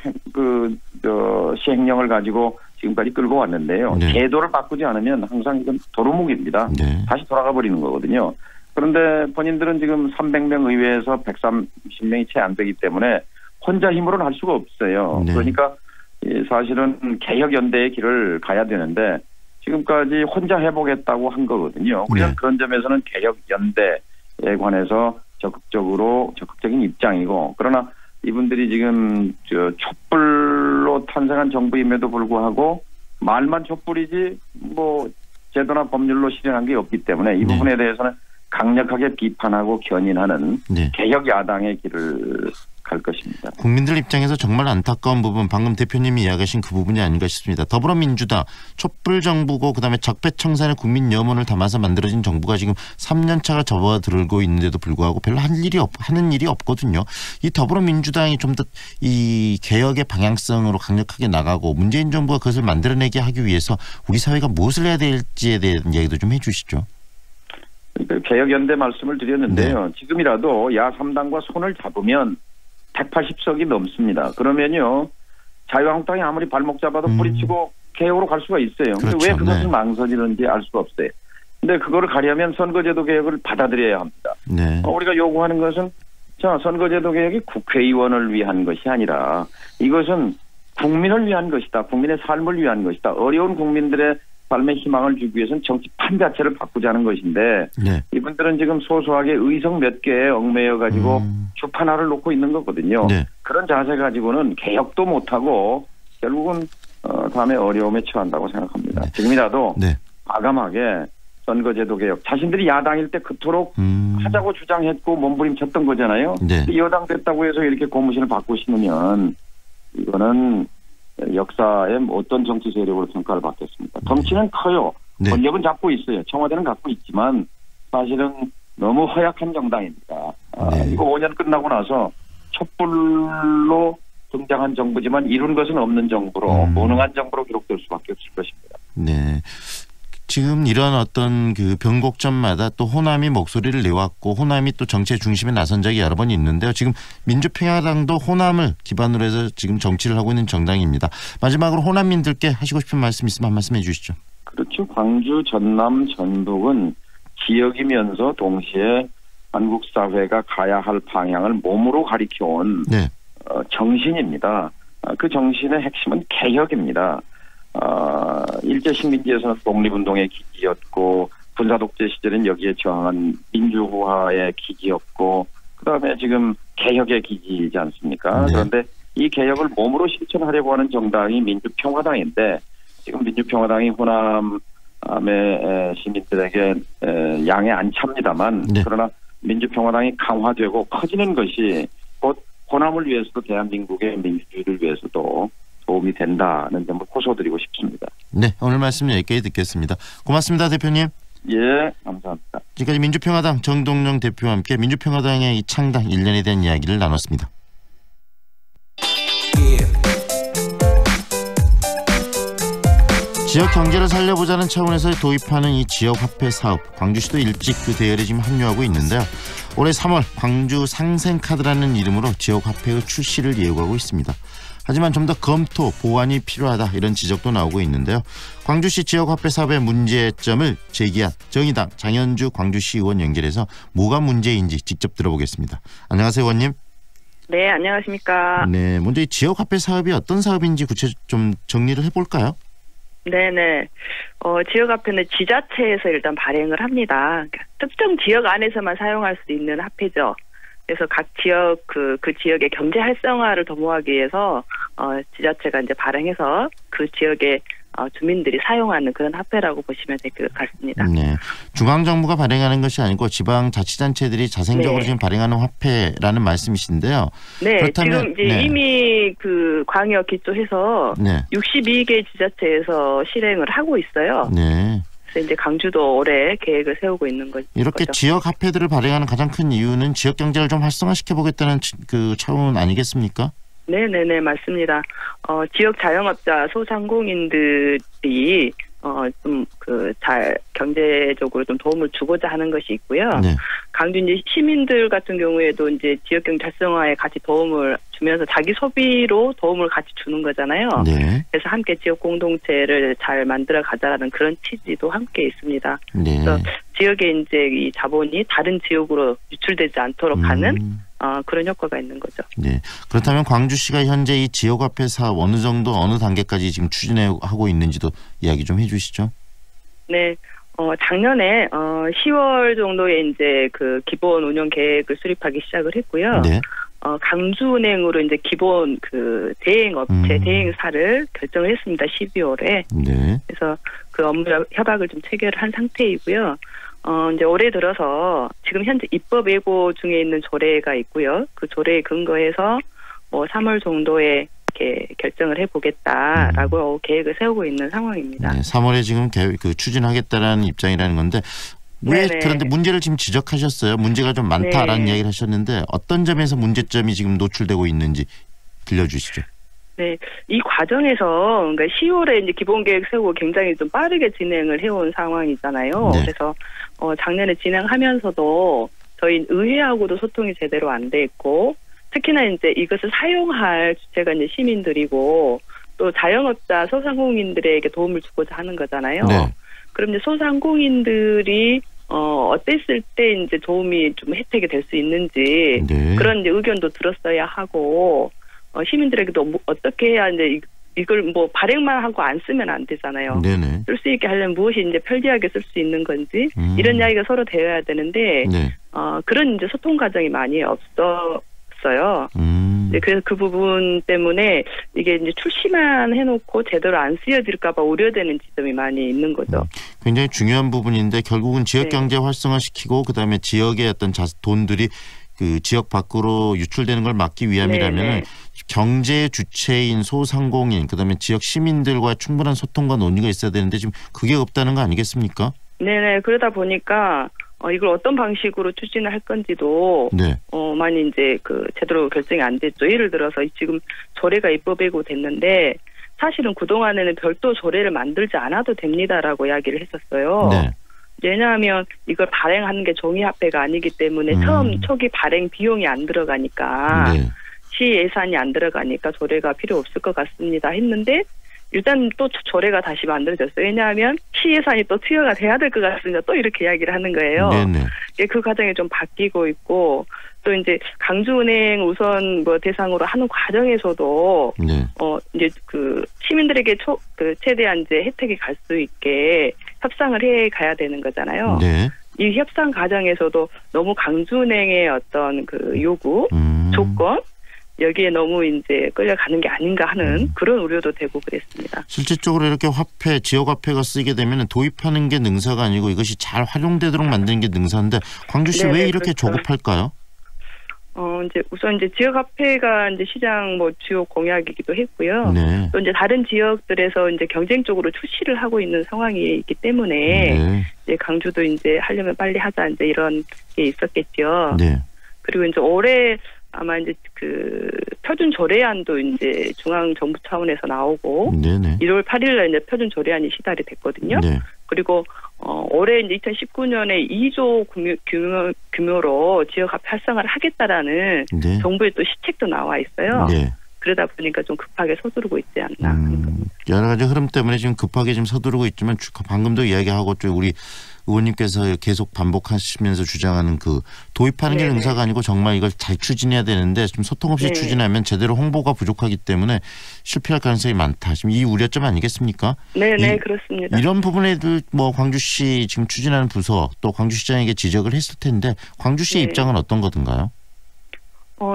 시행령을 가지고 지금까지 끌고 왔는데요. 네. 제도를 바꾸지 않으면 항상 이건 도루묵입니다. 네. 다시 돌아가 버리는 거거든요. 그런데 본인들은 지금 300명 의회에서 130명이 채 안 되기 때문에 혼자 힘으로는 할 수가 없어요. 네. 그러니까 사실은 개혁연대의 길을 가야 되는데 지금까지 혼자 해보겠다고 한 거거든요. 우리는 네. 그런 점에서는 개혁연대에 관해서 적극적인 입장이고, 그러나 이분들이 지금 촛불로 탄생한 정부임에도 불구하고 말만 촛불이지 뭐 제도나 법률로 실현한 게 없기 때문에 이 부분에 대해서는 강력하게 비판하고 견인하는 개혁 야당의 길을 갈 것입니다. 국민들 입장에서 정말 안타까운 부분, 방금 대표님이 이야기하신 그 부분이 아닌가 싶습니다. 더불어민주당 촛불 정부고 그다음에 적폐청산의 국민 염원을 담아서 만들어진 정부가 지금 3년 차가 접어들고 있는데도 불구하고 별로 하는 일이 없거든요. 이 더불어민주당이 좀 더 이 개혁의 방향성으로 강력하게 나가고 문재인 정부가 그것을 만들어내게 하기 위해서 우리 사회가 무엇을 해야 될지에 대한 이야기도 좀 해주시죠. 개혁연대 말씀을 드렸는데요. 지금이라도 야3당과 손을 잡으면 180석이 넘습니다. 그러면요, 자유한국당이 아무리 발목 잡아도 뿌리치고 개혁으로 갈 수가 있어요. 그런데 그렇죠. 왜 그것을 망설이는지 알 수가 없어요. 근데 그거를 가려면 선거제도 개혁을 받아들여야 합니다. 네. 우리가 요구하는 것은 선거제도 개혁이 국회의원을 위한 것이 아니라 이것은 국민을 위한 것이다. 국민의 삶을 위한 것이다. 어려운 국민들의 삶의 희망을 주기 위해서는 정치판 자체를 바꾸자는 것인데 이분들은 지금 소소하게 의석 몇 개에 얽매여 가지고 주판 하나를 놓고 있는 거거든요. 그런 자세 가지고는 개혁도 못하고 결국은 다음에 어려움에 처한다고 생각합니다. 지금이라도 과감하게 선거제도 개혁, 자신들이 야당일 때 그토록 하자고 주장했고 몸부림쳤던 거잖아요. 여당 됐다고 해서 이렇게 고무신을 받고 신으면 이거는 역사의 어떤 정치 세력으로 평가를 받겠습니다. 덩치는 커요. 권력은 잡고 있어요. 청와대는 갖고 있지만 사실은 너무 허약한 정당입니다. 이거 5년 끝나고 나서 촛불로 등장한 정부지만 이룬 것은 없는 정부로 무능한 정부로 기록될 수밖에 없을 것입니다. 네. 지금 이런 어떤 그 변곡점마다 또 호남이 목소리를 내왔고 호남이 또 정치의 중심에 나선 적이 여러 번 있는데요. 지금 민주평화당도 호남을 기반으로 해서 지금 정치를 하고 있는 정당입니다. 마지막으로 호남민들께 하시고 싶은 말씀 있으면 한 말씀 해주시죠. 그렇죠. 광주, 전남, 전북은 지역이면서 동시에 한국 사회가 가야 할 방향을 몸으로 가리켜온 정신입니다. 그 정신의 핵심은 개혁입니다. 일제식민지에서는 독립운동의 기기였고 군사독재 시절엔 여기에 저항한 민주화의 기기였고 그다음에 지금 개혁의 기기이지 않습니까? 그런데 이 개혁을 몸으로 실천하려고 하는 정당이 민주평화당인데 지금 민주평화당이 호남의 시민들에게 양해 안 찹니다만 그러나 민주평화당이 강화되고 커지는 것이 곧 호남을 위해서도 대한민국의 민주주의를 위해서도 도움이 된다는 점을 호소드리고 싶습니다. 네, 오늘 말씀 여기까지 듣겠습니다. 고맙습니다, 대표님. 예, 감사합니다. 지금까지 민주평화당 정동영 대표와 함께 민주평화당의 이 창당 1년에 대한 이야기를 나눴습니다. 지역 경제를 살려보자는 차원에서 도입하는 이 지역화폐 사업, 광주시도 일찍 그 대열에 지금 합류하고 있는데요. 올해 3월 광주 상생카드라는 이름으로 지역화폐의 출시를 예고하고 있습니다. 하지만 좀 더 검토, 보완이 필요하다 이런 지적도 나오고 있는데요. 광주시 지역화폐 사업의 문제점을 제기한 정의당 장현주 광주시 의원 연결해서 뭐가 문제인지 직접 들어보겠습니다. 안녕하세요, 의원님. 네, 안녕하십니까. 네, 먼저 이 지역화폐 사업이 어떤 사업인지 구체적으로 좀 정리를 해볼까요? 네네. 지역화폐는 지자체에서 일단 발행을 합니다. 특정 지역 안에서만 사용할 수 있는 화폐죠. 그래서 각 지역 그 지역의 경제 활성화를 도모하기 위해서 지자체가 이제 발행해서 그 지역의 주민들이 사용하는 그런 화폐라고 보시면 될 것 같습니다. 네, 중앙정부가 발행하는 것이 아니고 지방자치단체들이 자생적으로 지금 발행하는 화폐라는 말씀이신데요. 네, 그렇다면, 지금 이제 이미 그 광역 기초해서 62개 지자체에서 실행을 하고 있어요. 네. 그래서 이제 강주도 올해 계획을 세우고 있는 거죠. 이렇게 지역 화폐들을 발행하는 가장 큰 이유는 지역 경제를 좀 활성화시켜 보겠다는 그 차원 아니겠습니까? 네네네, 맞습니다. 지역 자영업자 소상공인들이 좀 경제적으로 좀 도움을 주고자 하는 것이 있고요. 네. 강주 이제 시민들 같은 경우에도 이제 지역 경제 활성화에 같이 도움을 주면서 자기 소비로 도움을 같이 주는 거잖아요. 네. 그래서 함께 지역 공동체를 잘 만들어 가자라는 그런 취지도 함께 있습니다. 네. 그래서 지역에 이제 이 자본이 다른 지역으로 유출되지 않도록 하는 그런 효과가 있는 거죠. 네. 그렇다면 광주시가 현재 이 지역화폐 사업 어느 정도 어느 단계까지 지금 추진하고 있는지도 이야기 좀 해주시죠. 네. 작년에 10월 정도에 이제 그 기본 운영 계획을 수립하기 시작을 했고요. 네. 강주은행으로 이제 기본 그 대행업체 대행사를 결정을 했습니다. 12월에. 네. 그래서 그 업무 협약을 좀 체결을 한 상태이고요. 이제 올해 들어서 지금 현재 입법 예고 중에 있는 조례가 있고요. 그 조례에 근거해서 3월 정도에 이렇게 결정을 해보겠다라고 계획을 세우고 있는 상황입니다. 네, 3월에 지금 추진하겠다라는 입장이라는 건데 왜 네네. 그런데 문제를 지금 지적하셨어요? 문제가 좀 많다라는 네. 이야기를 하셨는데 어떤 점에서 문제점이 지금 노출되고 있는지 들려주시죠. 네, 이 과정에서 그러니까 10월에 이제 기본 계획 세우고 굉장히 좀 빠르게 진행을 해온 상황이잖아요. 네. 그래서 작년에 진행하면서도 저희 의회하고도 소통이 제대로 안 돼 있고 특히나 이제 이것을 사용할 주체가 이제 시민들이고 또 자영업자 소상공인들에게 도움을 주고자 하는 거잖아요. 네. 그럼 이제 소상공인들이 어땠을 때 이제 도움이 좀 혜택이 될 수 있는지 네. 그런 이제 의견도 들었어야 하고 시민들에게도 어떻게 해야 이제 이걸 뭐 발행만 하고 안 쓰면 안 되잖아요. 네네. 쓸 수 있게 하려면 무엇이 이제 편리하게 쓸 수 있는 건지 이런 이야기가 서로 되어야 되는데 네. 그런 이제 소통 과정이 많이 없었어요. 네, 그래서 그 부분 때문에 이게 이제 출시만 해놓고 제대로 안 쓰여질까봐 우려되는 지점이 많이 있는 거죠. 굉장히 중요한 부분인데 결국은 지역 네. 경제 활성화시키고 그다음에 지역의 어떤 돈들이 그 지역 밖으로 유출되는 걸 막기 위함이라면 경제 주체인 소상공인 그다음에 지역 시민들과 충분한 소통과 논의가 있어야 되는데 지금 그게 없다는 거 아니겠습니까? 네네. 그러다 보니까 이걸 어떤 방식으로 추진을 할 건지도 네. 많이 이제 제대로 결정이 안 됐죠. 예를 들어서 지금 조례가 입법되고 됐는데 사실은 그동안에는 별도 조례를 만들지 않아도 됩니다라고 이야기를 했었어요. 네. 왜냐하면 이걸 발행하는 게 종이화폐가 아니기 때문에 처음 초기 발행 비용이 안 들어가니까 네. 시 예산이 안 들어가니까 조례가 필요 없을 것 같습니다 했는데 일단 또 조례가 다시 만들어졌어요. 왜냐하면 시 예산이 또 투여가 돼야 될 것 같습니다. 또 이렇게 이야기를 하는 거예요. 네네. 그 과정이 좀 바뀌고 있고 또 이제 강주은행 우선 대상으로 하는 과정에서도 네. 이제 시민들에게 최대한 이제 혜택이 갈 수 있게 협상을 해 가야 되는 거잖아요. 네. 이 협상 과정에서도 너무 강주은행의 어떤 요구, 조건 여기에 너무 이제 끌려가는 게 아닌가 하는 그런 우려도 되고 그랬습니다. 실질적으로 이렇게 지역 화폐가 쓰이게 되면 도입하는 게 능사가 아니고 이것이 잘 활용되도록 만드는 게 능사인데 광주시 왜 이렇게 그렇죠. 조급할까요? 이제 우선 이제 지역 화폐가 이제 시장 주요 공약이기도 했고요. 네. 또 이제 다른 지역들에서 이제 경쟁적으로 출시를 하고 있는 상황이 있기 때문에 네. 이제 강주도 이제 하려면 빨리 하자 이제 이런 게 있었겠죠. 네. 그리고 이제 올해 아마 이제 표준 조례안도 이제 중앙 정부 차원에서 나오고 네네. 1월 8일날 이제 표준 조례안이 시달이 됐거든요. 네. 그리고 올해 이제 2019년에 2조 규모로 지역 화폐 활성화를 하겠다라는 네. 정부의 또 시책도 나와 있어요. 네. 그러다 보니까 좀 급하게 서두르고 있지 않나. 여러 가지 흐름 때문에 지금 급하게 지금 서두르고 있지만 방금도 이야기하고 우리 의원님께서 계속 반복하시면서 주장하는 도입하는 게 능사가 아니고 정말 이걸 잘 추진해야 되는데 좀 소통 없이 추진하면 제대로 홍보가 부족하기 때문에 실패할 가능성이 많다. 지금 이 우려점 아니겠습니까? 네네 그렇습니다. 이런 부분에 광주시 지금 추진하는 부서 또 광주시장에게 지적을 했을 텐데 광주시의 입장은 어떤 거든가요?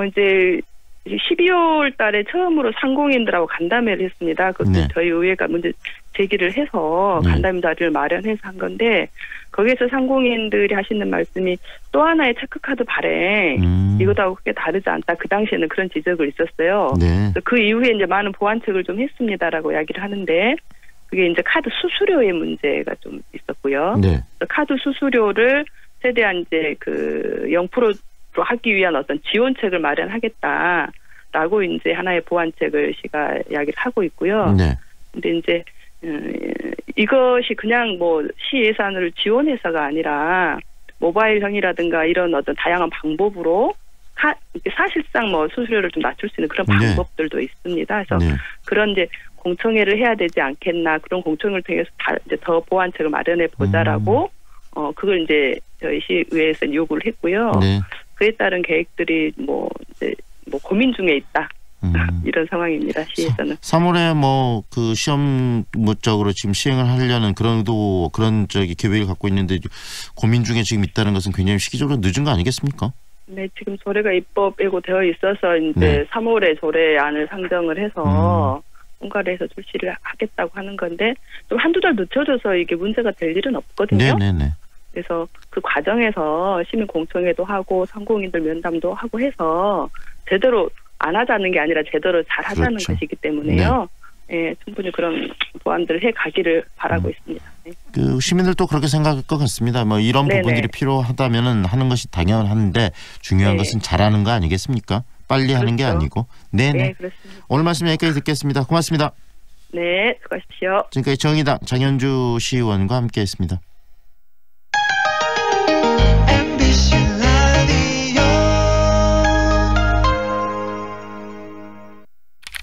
이제 이제 12월 달에 처음으로 상공인들하고 간담회를 했습니다. 그것도 네. 저희 의회가 문제 제기를 해서 간담회 자리를 마련해서 한 건데 거기에서 상공인들이 하시는 말씀이 또 하나의 체크카드 발행 이것하고 크게 다르지 않다. 그 당시에는 그런 지적을 있었어요. 네. 그 이후에 이제 많은 보완책을 좀 했습니다라고 이야기를 하는데 그게 이제 카드 수수료의 문제가 좀 있었고요. 네. 카드 수수료를 최대한 이제 그 0%로 하기 위한 어떤 지원책을 마련하겠다라고 이제 하나의 보완책을 시가 이야기를 하고 있고요. 네. 근데 이제 이것이 그냥 뭐 시 예산을 지원해서가 아니라 모바일형이라든가 이런 어떤 다양한 방법으로 사실상 뭐 수수료를 좀 낮출 수 있는 그런 방법들도 네. 있습니다. 그래서 네. 그런 이제 공청회를 해야 되지 않겠나 그런 공청회를 통해서 이제 더 보완책을 마련해 보자라고 그걸 이제 저희 시의회에서 요구를 했고요. 네. 그에 따른 계획들이 뭐 이제 뭐 고민 중에 있다. 이런 상황입니다. 시에서는. 3월에 뭐 그 시험 목적으로 지금 시행을 하려는 그런 계획을 갖고 있는데 고민 중에 지금 있다는 것은 굉장히 시기적으로 늦은 거 아니겠습니까? 네, 지금 조례가 입법 예고되어 있어서 이제 네. 3월에 조례안을 상정을 해서 통과를 해서 출시를 하겠다고 하는 건데 좀 한두 달 늦춰져서 이게 문제가 될 일은 없거든요. 네네네. 그래서 그 과정에서 시민 공청회도 하고 상공인들 면담도 하고 해서 제대로 안 하자는 게 아니라 제대로 잘 하자는 그렇죠. 것이기 때문에요. 네. 예, 충분히 그런 보완들을 해 가기를 바라고 있습니다. 네. 그 시민들도 그렇게 생각할 것 같습니다. 뭐 이런 네네. 부분들이 필요하다면은 하는 것이 당연한데 중요한 네. 것은 잘하는 거 아니겠습니까? 빨리 그렇죠. 하는 게 아니고. 네네. 네, 그렇습니다. 오늘 말씀 여기까지 듣겠습니다. 고맙습니다. 네, 수고하십시오. 지금까지 정의당 장현주 시의원과 함께했습니다.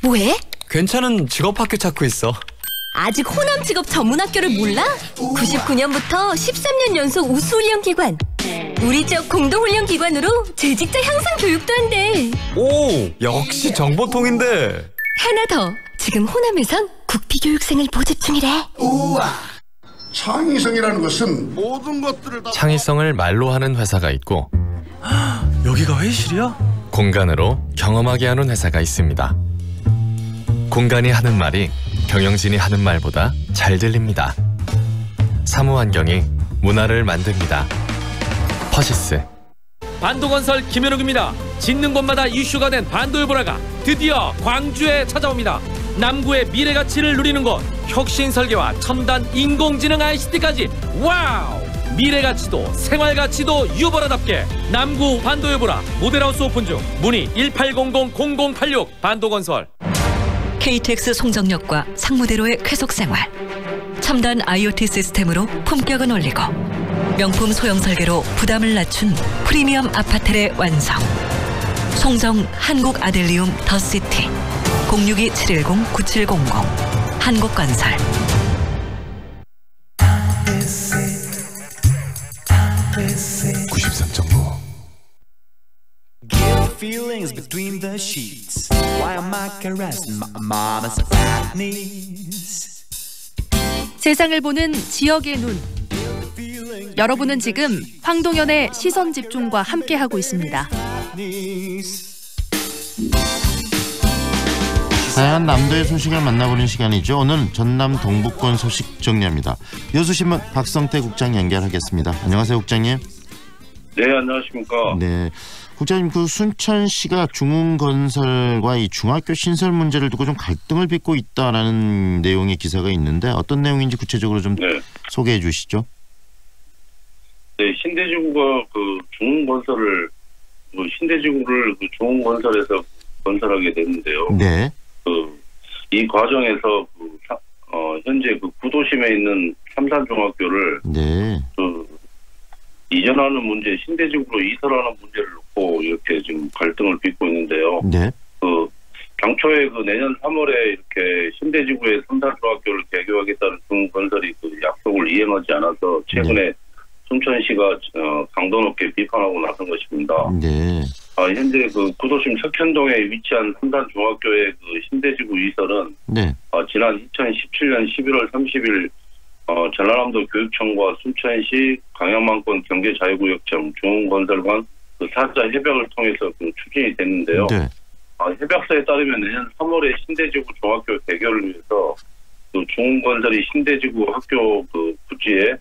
뭐해? 괜찮은 직업학교 찾고 있어. 아직 호남 직업 전문학교를 몰라? 99년부터 13년 연속 우수훈련기관. 우리 쪽 공동훈련기관으로 재직자 향상 교육도 한대. 오, 역시 정보통인데. 하나 더. 지금 호남에선 국비교육생을 모집 중이래. 우와. 창의성이라는 것은 모든 것들을 다 창의성을 말로 하는 회사가 있고 여기가 회의실이야? 공간으로 경험하게 하는 회사가 있습니다. 공간이 하는 말이 경영진이 하는 말보다 잘 들립니다. 사무환경이 문화를 만듭니다. 퍼시스. 반도건설 김현욱입니다. 짓는 곳마다 이슈가 된 반도일보라가 드디어 광주에 찾아옵니다. 남구의 미래가치를 누리는 곳, 혁신설계와 첨단 인공지능 ICT까지 와우! 미래가치도 생활가치도 유보라답게 남구 반도일보라 모델하우스 오픈 중. 문의 1800-0086 반도건설. KTX 송정역과 상무대로의 쾌속생활. 첨단 IoT 시스템으로 품격은 올리고 명품 소형 설계로 부담을 낮춘 프리미엄 아파트의 완성. 송정 한국 아델리움 더시티. 062-710-9700 한국건설. Feelings between the sheets. Why am I caressing my mama's fat knees? 세상을 보는 지역의 눈. 여러분은 지금 황동현의 시선 집중과 함께하고 있습니다. 다양한 남도의 소식을 만나보는 시간이죠. 오늘은 전남 동북권 소식 정리합니다. 여수신문 박성태 국장 연결하겠습니다. 안녕하세요, 국장님. 네, 안녕하십니까. 네. 국장님, 그 순천시가 중흥건설과 이 중학교 신설 문제를 두고 좀 갈등을 빚고 있다라는 내용의 기사가 있는데 어떤 내용인지 구체적으로 좀 네. 소개해 주시죠. 네, 신대지구가 그 중흥건설을 신대지구를 그 중흥건설에서 건설하게 됐는데요. 네. 이 과정에서 현재 그 구도심에 있는 삼산중학교를 네. 이전하는 문제, 신대지구로 이설하는 문제를 놓고 이렇게 지금 갈등을 빚고 있는데요. 네. 당초에 내년 3월에 이렇게 신대지구에 삼산중학교를 개교하겠다는 중건설이 약속을 이행하지 않아서 최근에 네. 순천시가 강도 높게 비판하고 나선 것입니다. 네. 현재 구도심 석현동에 위치한 삼산중학교의 신대지구 이설은 네. 지난 2017년 11월 30일 전라남도 교육청과 순천시 강양만권 경제자유구역청 중흥건설 간 4자 협약을 통해서 추진이 됐는데요. 네. 협약서에 따르면 내년 3월에 신대지구 중학교 개교를 위해서 그 중흥건설이 신대지구 학교 그 부지에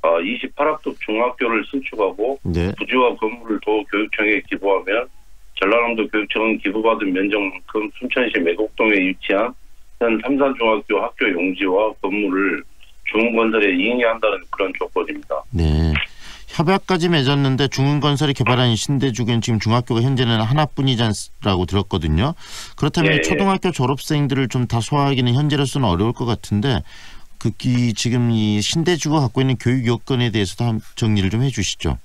28학급 중학교를 신축하고 네. 부지와 건물을 도교육청에 기부하면 전라남도 교육청은 기부받은 면적만큼 순천시 매곡동에 위치한 현 삼산중학교 학교 용지와 건물을 중흥건설에 이행한다는 그런 조건입니다. 네. 협약까지 맺었는데 중흥건설이 개발한 신대지구엔 지금 중학교가 현재는 하나뿐이라고 들었거든요. 그렇다면 예, 초등학교 졸업생들을 좀 다 소화하기는 현재로서는 어려울 것 같은데 지금 이 신대지구가 갖고 있는 교육 여건에 대해서도 한 정리를 좀 해주시죠.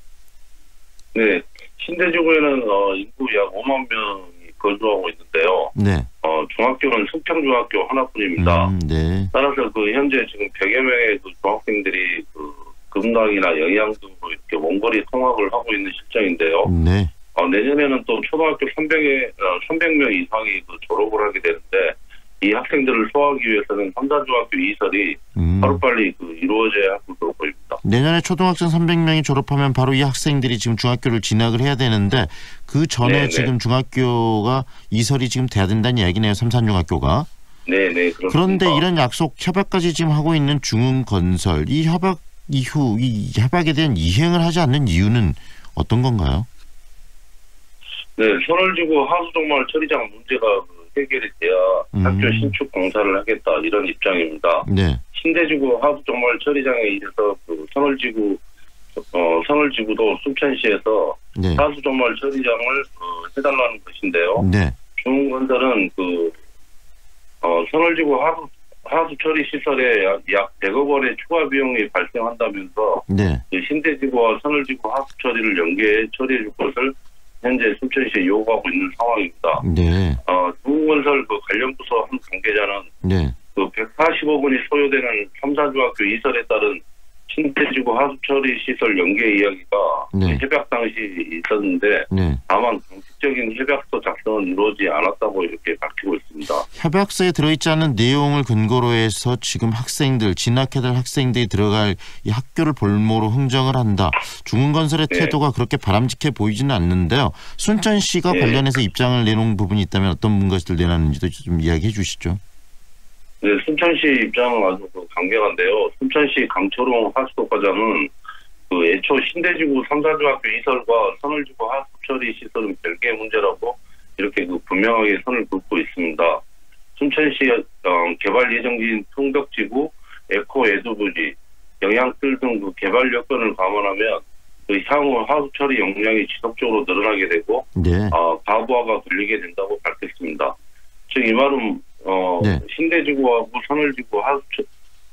네, 신대지구에는 인구 약 5만 명이 거주하고 있는데요. 네. 중학교는 승평중학교 하나뿐입니다. 네. 따라서 그 현재 지금 100여 명의 그 중학생들이 그 금강이나 영양 등으로 이렇게 원거리 통학을 하고 있는 실정인데요. 네. 내년에는 또 초등학교 300명 이상이 그 졸업을 하게 되는데 이 학생들을 소화하기 위해서는 삼산중학교 이설이 하루빨리 그 이루어져야 할 것으로 보입니다. 내년에 초등학생 300명이 졸업하면 바로 이 학생들이 지금 중학교를 진학을 해야 되는데 그 전에 네네. 지금 중학교가 이설이 지금 돼야 된다는 이야기네요. 삼산중학교가. 네네. 그렇습니다. 그런데 이런 약속 협약까지 지금 하고 있는 중흥건설 이 협약 이후 이 협약에 대한 이행을 하지 않는 이유는 어떤 건가요? 네, 선월지구 하수종말 처리장 문제가 해결이 돼야 학교 신축 공사를 하겠다 이런 입장입니다. 네. 신대지구 하수종말 처리장에 의해서 그 선월지구도 순천시에서 네. 하수종말 처리장을 해달라는 것인데요. 네. 중흥건설은 그 선월지구 하수 처리 시설에 약 100억 원의 추가 비용이 발생한다면서 네. 신대지구와 선월지구 하수 처리를 연계해 처리해 줄 것을 현재 순천시에 요구하고 있는 상황입니다. 네. 중흥건설 그 관련 부서 한 관계자는 네. 그 140억 원이 소요되는 삼산중학교 이설에 따른 신대지구 하수 처리 시설 연계 이야기가 네. 협약 당시 있었는데 네. 다만 공식적인 협약서 작성은 이루어지지 않았다고 이렇게 밝히고 있습니다. 협약서에 들어있지 않은 내용을 근거로 해서 지금 학생들 진학해야 될 학생들이 들어갈 이 학교를 볼모로 흥정을 한다. 중흥건설의 네. 태도가 그렇게 바람직해 보이지는 않는데요. 순천시가 네. 관련해서 입장을 내놓은 부분이 있다면 어떤 것을 내놨는지도 좀 이야기해 주시죠. 네, 순천시 입장은 아주 강경한데요. 순천시 강철웅 하수도과장은 그 애초 신대지구 삼산중학교 이설과 선월지구 하수처리 시설은 별개의 문제라고 이렇게 그 분명하게 선을 긋고 있습니다. 순천시 개발 예정지인 풍덕지구, 에코 에두부지, 영양뜰 등 그 개발 여건을 감안하면 그 향후 하수처리 용량이 지속적으로 늘어나게 되고 네. 과부하가 걸리게 된다고 밝혔습니다. 즉 이 말은 네. 신대지구하고 선월지구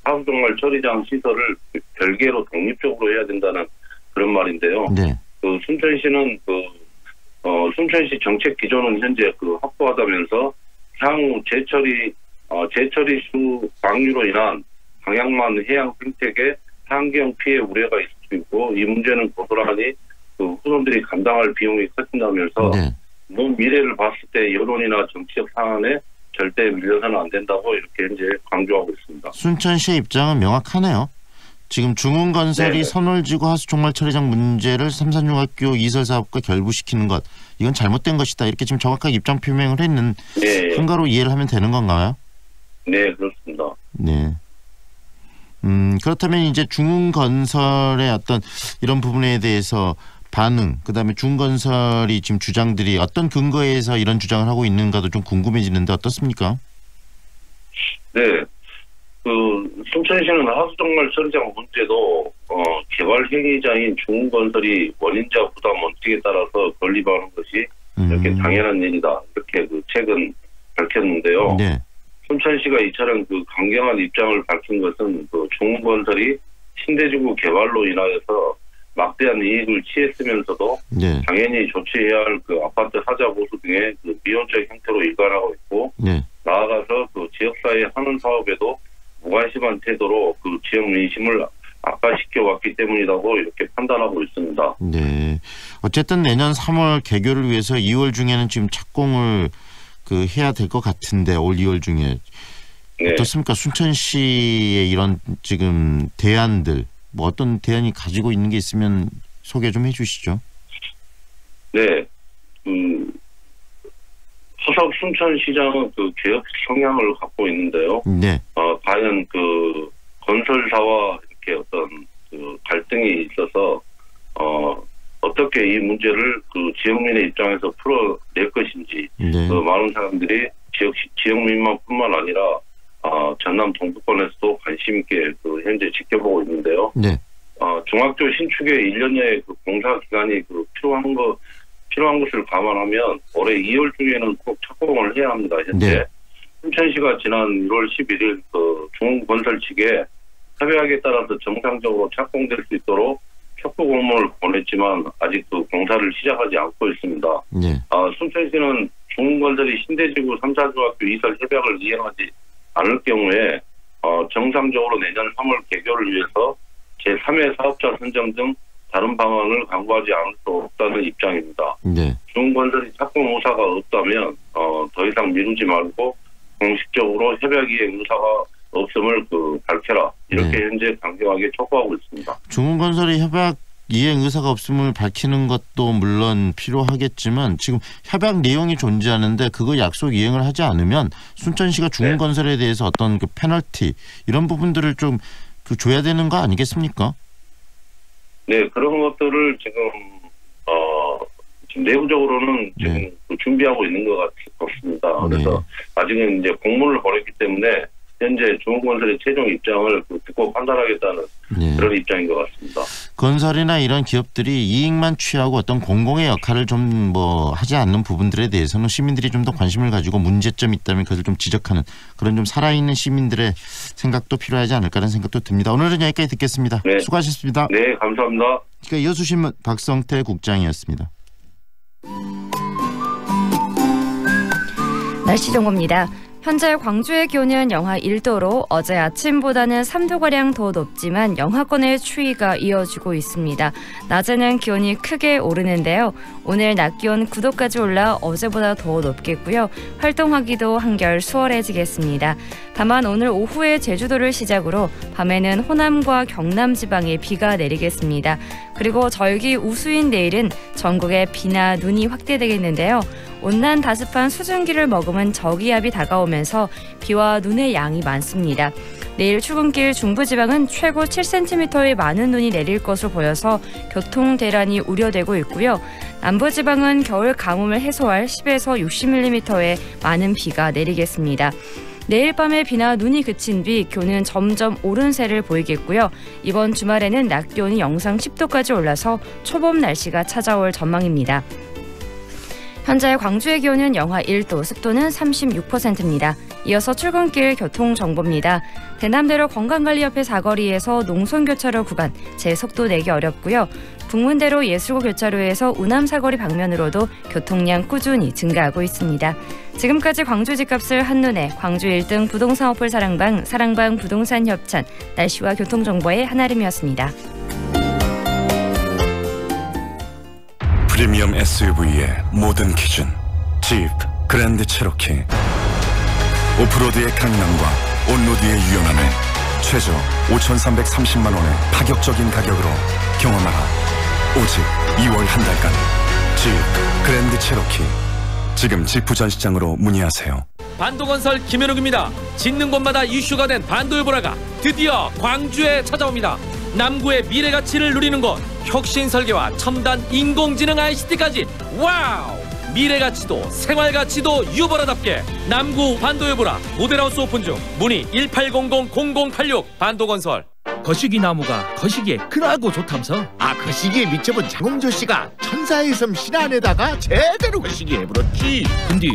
하수종말 처리장 시설을 별개로 독립적으로 해야 된다는 그런 말인데요. 네. 그 순천시는 순천시 정책 기조는 현재 확보하다면서 향후 제처리수 방류로 인한 방향만 해양 생태계 환경 피해 우려가 있을 수 있고 이 문제는 고스란히 그 후손들이 감당할 비용이 커진다면서 네. 먼 미래를 봤을 때 여론이나 정치적 상황에 절대 밀려서는 안 된다고 이렇게 현재 강조하고 있습니다. 순천시의 입장은 명확하네요. 지금 중흥건설이 네네. 선월지구 하수종말 처리장 문제를 삼산중학교 이설 사업과 결부시키는 것 이건 잘못된 것이다. 이렇게 지금 정확하게 입장 표명을 했는 네. 한가로 이해를 하면 되는 건가요? 네, 그렇습니다. 네. 그렇다면 이제 중흥건설의 어떤 이런 부분에 대해서 반응, 그다음에 중흥건설이 지금 주장들이 어떤 근거에서 이런 주장을 하고 있는가도 좀 궁금해지는데 어떻습니까? 네. 순천시는 하수종말 처리장 문제도 개발 행위자인 중흥건설이 원인자 부담 원칙에 따라서 건립하는 것이 이렇게 당연한 일이다. 이렇게 최근 밝혔는데요. 네. 순천시가 이처럼 강경한 입장을 밝힌 것은 중흥건설이 신대지구 개발로 인하여서 막대한 이익을 취했으면서도 네. 당연히 조치해야 할 아파트 하자 보수 등의 미온적 형태로 일관하고 있고 네. 나아가서 지역사회 하는 사업에도 무관심한 태도로 지역 민심을 악화시켜 왔기 때문이라고 이렇게 판단하고 있습니다. 네. 어쨌든 내년 3월 개교를 위해서 2월 중에는 지금 착공을 해야 될 것 같은데 올 2월 중에 네. 어떻습니까? 순천시의 이런 지금 대안들 뭐 어떤 대안이 가지고 있는 게 있으면 소개 좀 해주시죠. 네. 소속 순천시장은 그 개혁 성향을 갖고 있는데요. 네. 과연 그 건설사와 이렇게 어떤 그 갈등이 있어서 어떻게 이 문제를 그 지역민의 입장에서 풀어낼 것인지 네. 그 많은 사람들이 지역민만뿐만 아니라 전남 동부권에서도 관심 있게 그 현재 지켜보고 있는데요. 네. 중학교 신축의 1년의 그 공사 기간이 그 필요한 것을 감안하면 올해 2월 중에는 꼭 착공을 해야 합니다. 현재 네. 순천시가 지난 1월 11일 그 중흥건설 측에 협약에 따라서 정상적으로 착공될 수 있도록 협조 공문을 보냈지만 아직 그 공사를 시작하지 않고 있습니다. 네. 순천시는 중흥건설이 신대지구 3사중학교 이설 협약을 이행하지 않을 경우에 정상적으로 내년 3월 개교를 위해서 제3의 사업자 선정 등 다른 방안을 강구하지 않을 수 없다는 입장입니다. 네. 중흥건설이 착공 의사가 없다면 더 이상 미루지 말고 공식적으로 협약 이행 의사가 없음을 밝혀라. 이렇게 네. 현재 강경하게 촉구하고 있습니다. 중흥건설이 협약 이행 의사가 없음을 밝히는 것도 물론 필요하겠지만 지금 협약 내용이 존재하는데 그거 약속 이행을 하지 않으면 순천시가 중흥건설에 대해서 어떤 그 페널티 이런 부분들을 좀 줘야 되는 거 아니겠습니까? 네, 그런 것들을 지금 내부적으로는 지금 준비하고 있는 것 같습니다. 그래서 아직은 이제 공문을 보냈기 때문에 현재 중흥건설의 최종 입장을 듣고 판단하겠다는 그런 입장인 것 같습니다. 건설이나 이런 기업들이 이익만 취하고 어떤 공공의 역할을 좀 하지 않는 부분들에 대해서는 시민들이 좀 더 관심을 가지고 문제점이 있다면 그것을 좀 지적하는 그런 좀 살아있는 시민들의 생각도 필요하지 않을까라는 생각도 듭니다. 오늘은 여기까지 듣겠습니다. 네. 수고하셨습니다. 네, 감사합니다. 그러니까 여수신문 박성태 국장이었습니다. 날씨 정보입니다. 현재 광주의 기온은 영하 1도로 어제 아침보다는 3도가량 더 높지만 영하권의 추위가 이어지고 있습니다. 낮에는 기온이 크게 오르는데요. 오늘 낮 기온 9도까지 올라 어제보다 더 높겠고요. 활동하기도 한결 수월해지겠습니다. 다만 오늘 오후에 제주도를 시작으로 밤에는 호남과 경남 지방에 비가 내리겠습니다. 그리고 절기 우수인 내일은 전국에 비나 눈이 확대되겠는데요. 온난 다습한 수증기를 머금은 저기압이 다가오면서 비와 눈의 양이 많습니다. 내일 출근길 중부지방은 최고 7cm의 많은 눈이 내릴 것으로 보여서 교통 대란이 우려되고 있고요. 남부지방은 겨울 가뭄을 해소할 10에서 60mm의 많은 비가 내리겠습니다. 내일 밤에 비나 눈이 그친 뒤 기온은 점점 오른세를 보이겠고요. 이번 주말에는 낮 기온이 영상 10도까지 올라서 초봄 날씨가 찾아올 전망입니다. 현재 광주의 기온은 영하 1도, 습도는 36%입니다. 이어서 출근길 교통정보입니다. 대남대로 건강관리협회 사거리에서 농촌교차로 구간 제속도 내기 어렵고요. 북문대로 예술고 교차로에서 우남사거리 방면으로도 교통량 꾸준히 증가하고 있습니다. 지금까지 광주 집값을 한눈에 광주 1등 부동산 어플 사랑방 부동산 협찬 날씨와 교통정보의 한아름이었습니다. 프리미엄 SUV의 모든 기준 집 그랜드 체로키 오프로드의 강남과 온로드의 유연함을 최저 5,330만 원의 파격적인 가격으로 경험하라. 오직 2월 한 달간 집 그랜드 체로키 지금 지프 전시장으로 문의하세요. 반도건설 김현욱입니다. 짓는 곳마다 이슈가 된 반도일보라가 드디어 광주에 찾아옵니다. 남구의 미래 가치를 누리는 곳, 혁신 설계와 첨단 인공지능 ICT까지 와우! 미래 가치도 생활 가치도 유보라답게 남구 반도일보라 모델하우스 오픈 중 문의 1800-0086 반도건설. 거시기 나무가 거시기에 크라고 좋다면서? 거시기에 미쳐본 장홍조 씨가 천사의 섬 신안에다가 제대로 거시기 해버렸지. 근데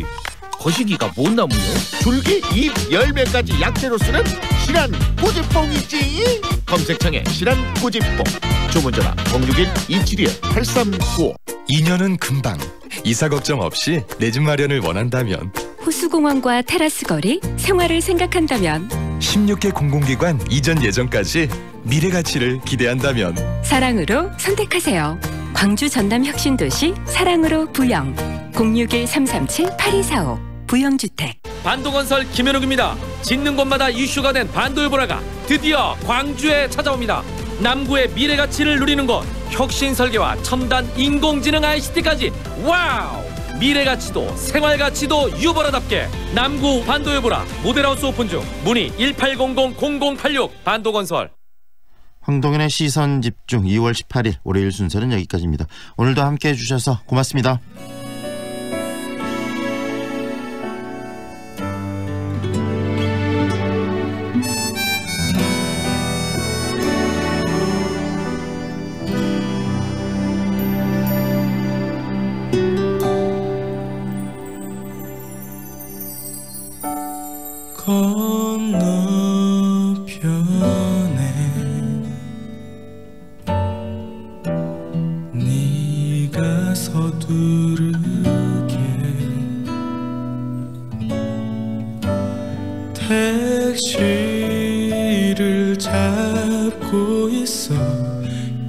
거시기가 뭔 나무요? 줄기, 잎, 열매까지 약재로 쓰는 신안 꾸지뽕이지. 검색창에 신안 꾸지뽕. 주문전화 061-272-8395. 2년은 금방. 이사 걱정 없이 내 집 마련을 원한다면, 호수공원과 테라스 거리, 생활을 생각한다면, 16개 공공기관 이전 예정까지 미래 가치를 기대한다면 사랑으로 선택하세요. 광주 전남 혁신도시 사랑으로 부영 061-337-8245 부영주택. 반도건설 김현욱입니다. 짓는 곳마다 이슈가 된 반도일보라가 드디어 광주에 찾아옵니다. 남구의 미래 가치를 누리는 곳, 혁신 설계와 첨단 인공지능 ICT까지 와우! 미래 가치도 생활 가치도 유보라답게 남구 반도여보라 모델하우스 오픈 중. 문의 1800-0086 반도건설. 황동현의 시선 집중 2월 18일 월요일 순서는 여기까지입니다. 오늘도 함께해 주셔서 고맙습니다. 택시를 잡고 있어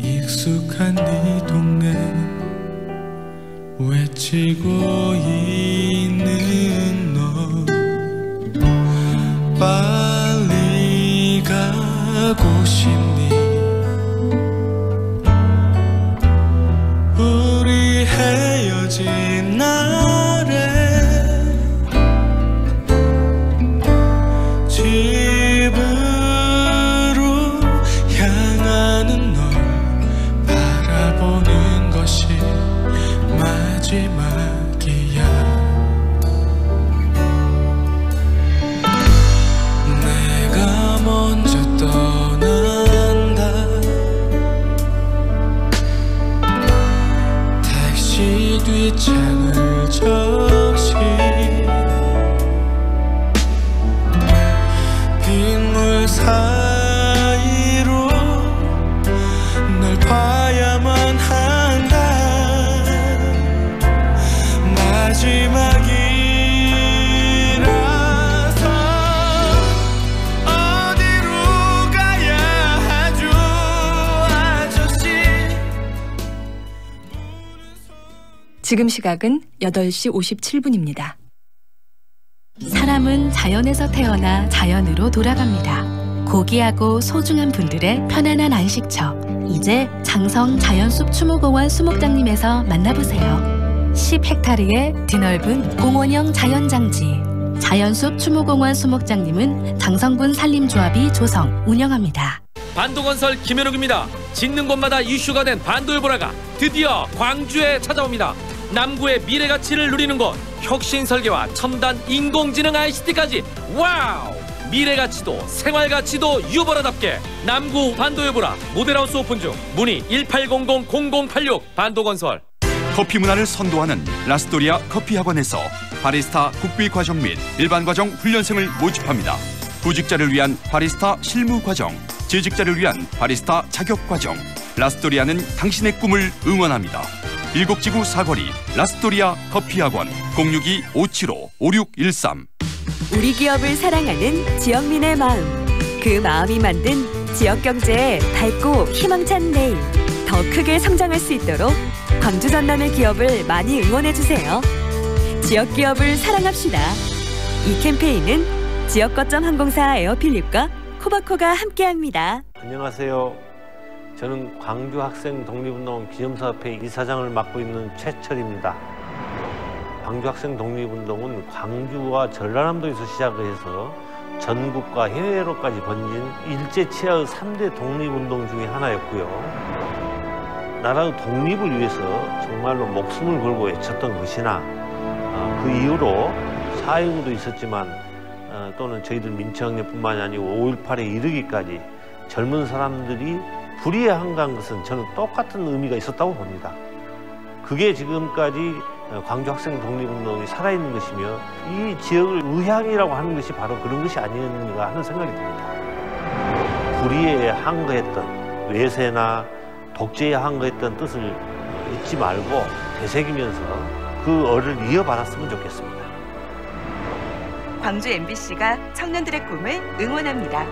익숙한 네 동네 외치고 있는 너 빨리 가고 싶니 우리 헤어진 날에 집으로 향하는 널 바라보는 것이 마지막이야. 내가 먼저 떠난다. 택시 뒷창을 적시 빗물 사이로 널 봐야만 한다. 마지막이라서 어디로 가야 하죠 아저씨. 지금 시각은 8시 57분입니다. 사람은 자연에서 태어나 자연으로 돌아갑니다. 고귀하고 소중한 분들의 편안한 안식처. 이제 장성 자연숲 추모공원 수목장님에서 만나보세요. 10헥타르의 드넓은 공원형 자연장지. 자연숲 추모공원 수목장님은 장성군 산림조합이 조성, 운영합니다. 반도건설 김현욱입니다. 짓는 곳마다 이슈가 된 반도여보라가 드디어 광주에 찾아옵니다. 남구의 미래 가치를 누리는 곳, 혁신 설계와 첨단 인공지능 ICT까지 와우! 미래 가치도 생활 가치도 유보라답게 남구 반도여보라 모델하우스 오픈 중. 문의 1800-0086 반도건설. 커피 문화를 선도하는 라스토리아 커피학원에서 바리스타 국비 과정 및 일반 과정 훈련생을 모집합니다. 구직자를 위한 바리스타 실무 과정, 재직자를 위한 바리스타 자격 과정. 라스토리아는 당신의 꿈을 응원합니다. 일곡지구 사거리 라스토리아 커피학원 062-575-5613. 우리 기업을 사랑하는 지역민의 마음, 그 마음이 만든 지역 경제의 밝고 희망찬 내일, 더 크게 성장할 수 있도록 광주 전남의 기업을 많이 응원해주세요. 지역 기업을 사랑합시다. 이 캠페인은 지역 거점 항공사 에어필립과 코바코가 함께합니다. 안녕하세요. 저는 광주 학생 독립운동 기념사업회 이사장을 맡고 있는 최철입니다. 광주 학생 독립운동은 광주와 전라남도에서 시작을 해서 전국과 해외로까지 번진 일제치하의 3대 독립운동 중에 하나였고요. 나라의 독립을 위해서 정말로 목숨을 걸고 외쳤던 것이나 그 이후로 4.19도 있었지만 또는 저희들 민주혁명뿐만이 아니고 5.18에 이르기까지 젊은 사람들이 불의에 한가한 것은 저는 똑같은 의미가 있었다고 봅니다. 그게 지금까지 광주 학생 독립운동이 살아있는 것이며 이 지역을 의향이라고 하는 것이 바로 그런 것이 아니었는가 하는 생각이 듭니다. 불의에 항거했던 외세나 독재에 항거했던 뜻을 잊지 말고 되새기면서 그 얼을 이어받았으면 좋겠습니다. 광주 MBC가 청년들의 꿈을 응원합니다.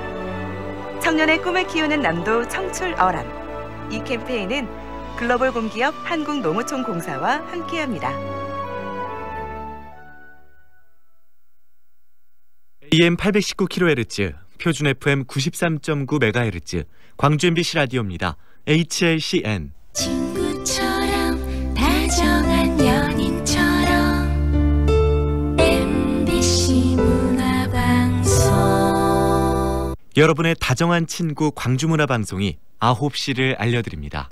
청년의 꿈을 키우는 남도 청출어람. 이 캠페인은 글로벌 공기업 한국농어촌공사와 함께합니다. AM 819kHz, 표준 FM 93.9MHz, 광주 MBC 라디오입니다. HLCN. 친구처럼 다정한 연인처럼 여러분의 다정한 친구 광주문화방송이 9시를 알려드립니다.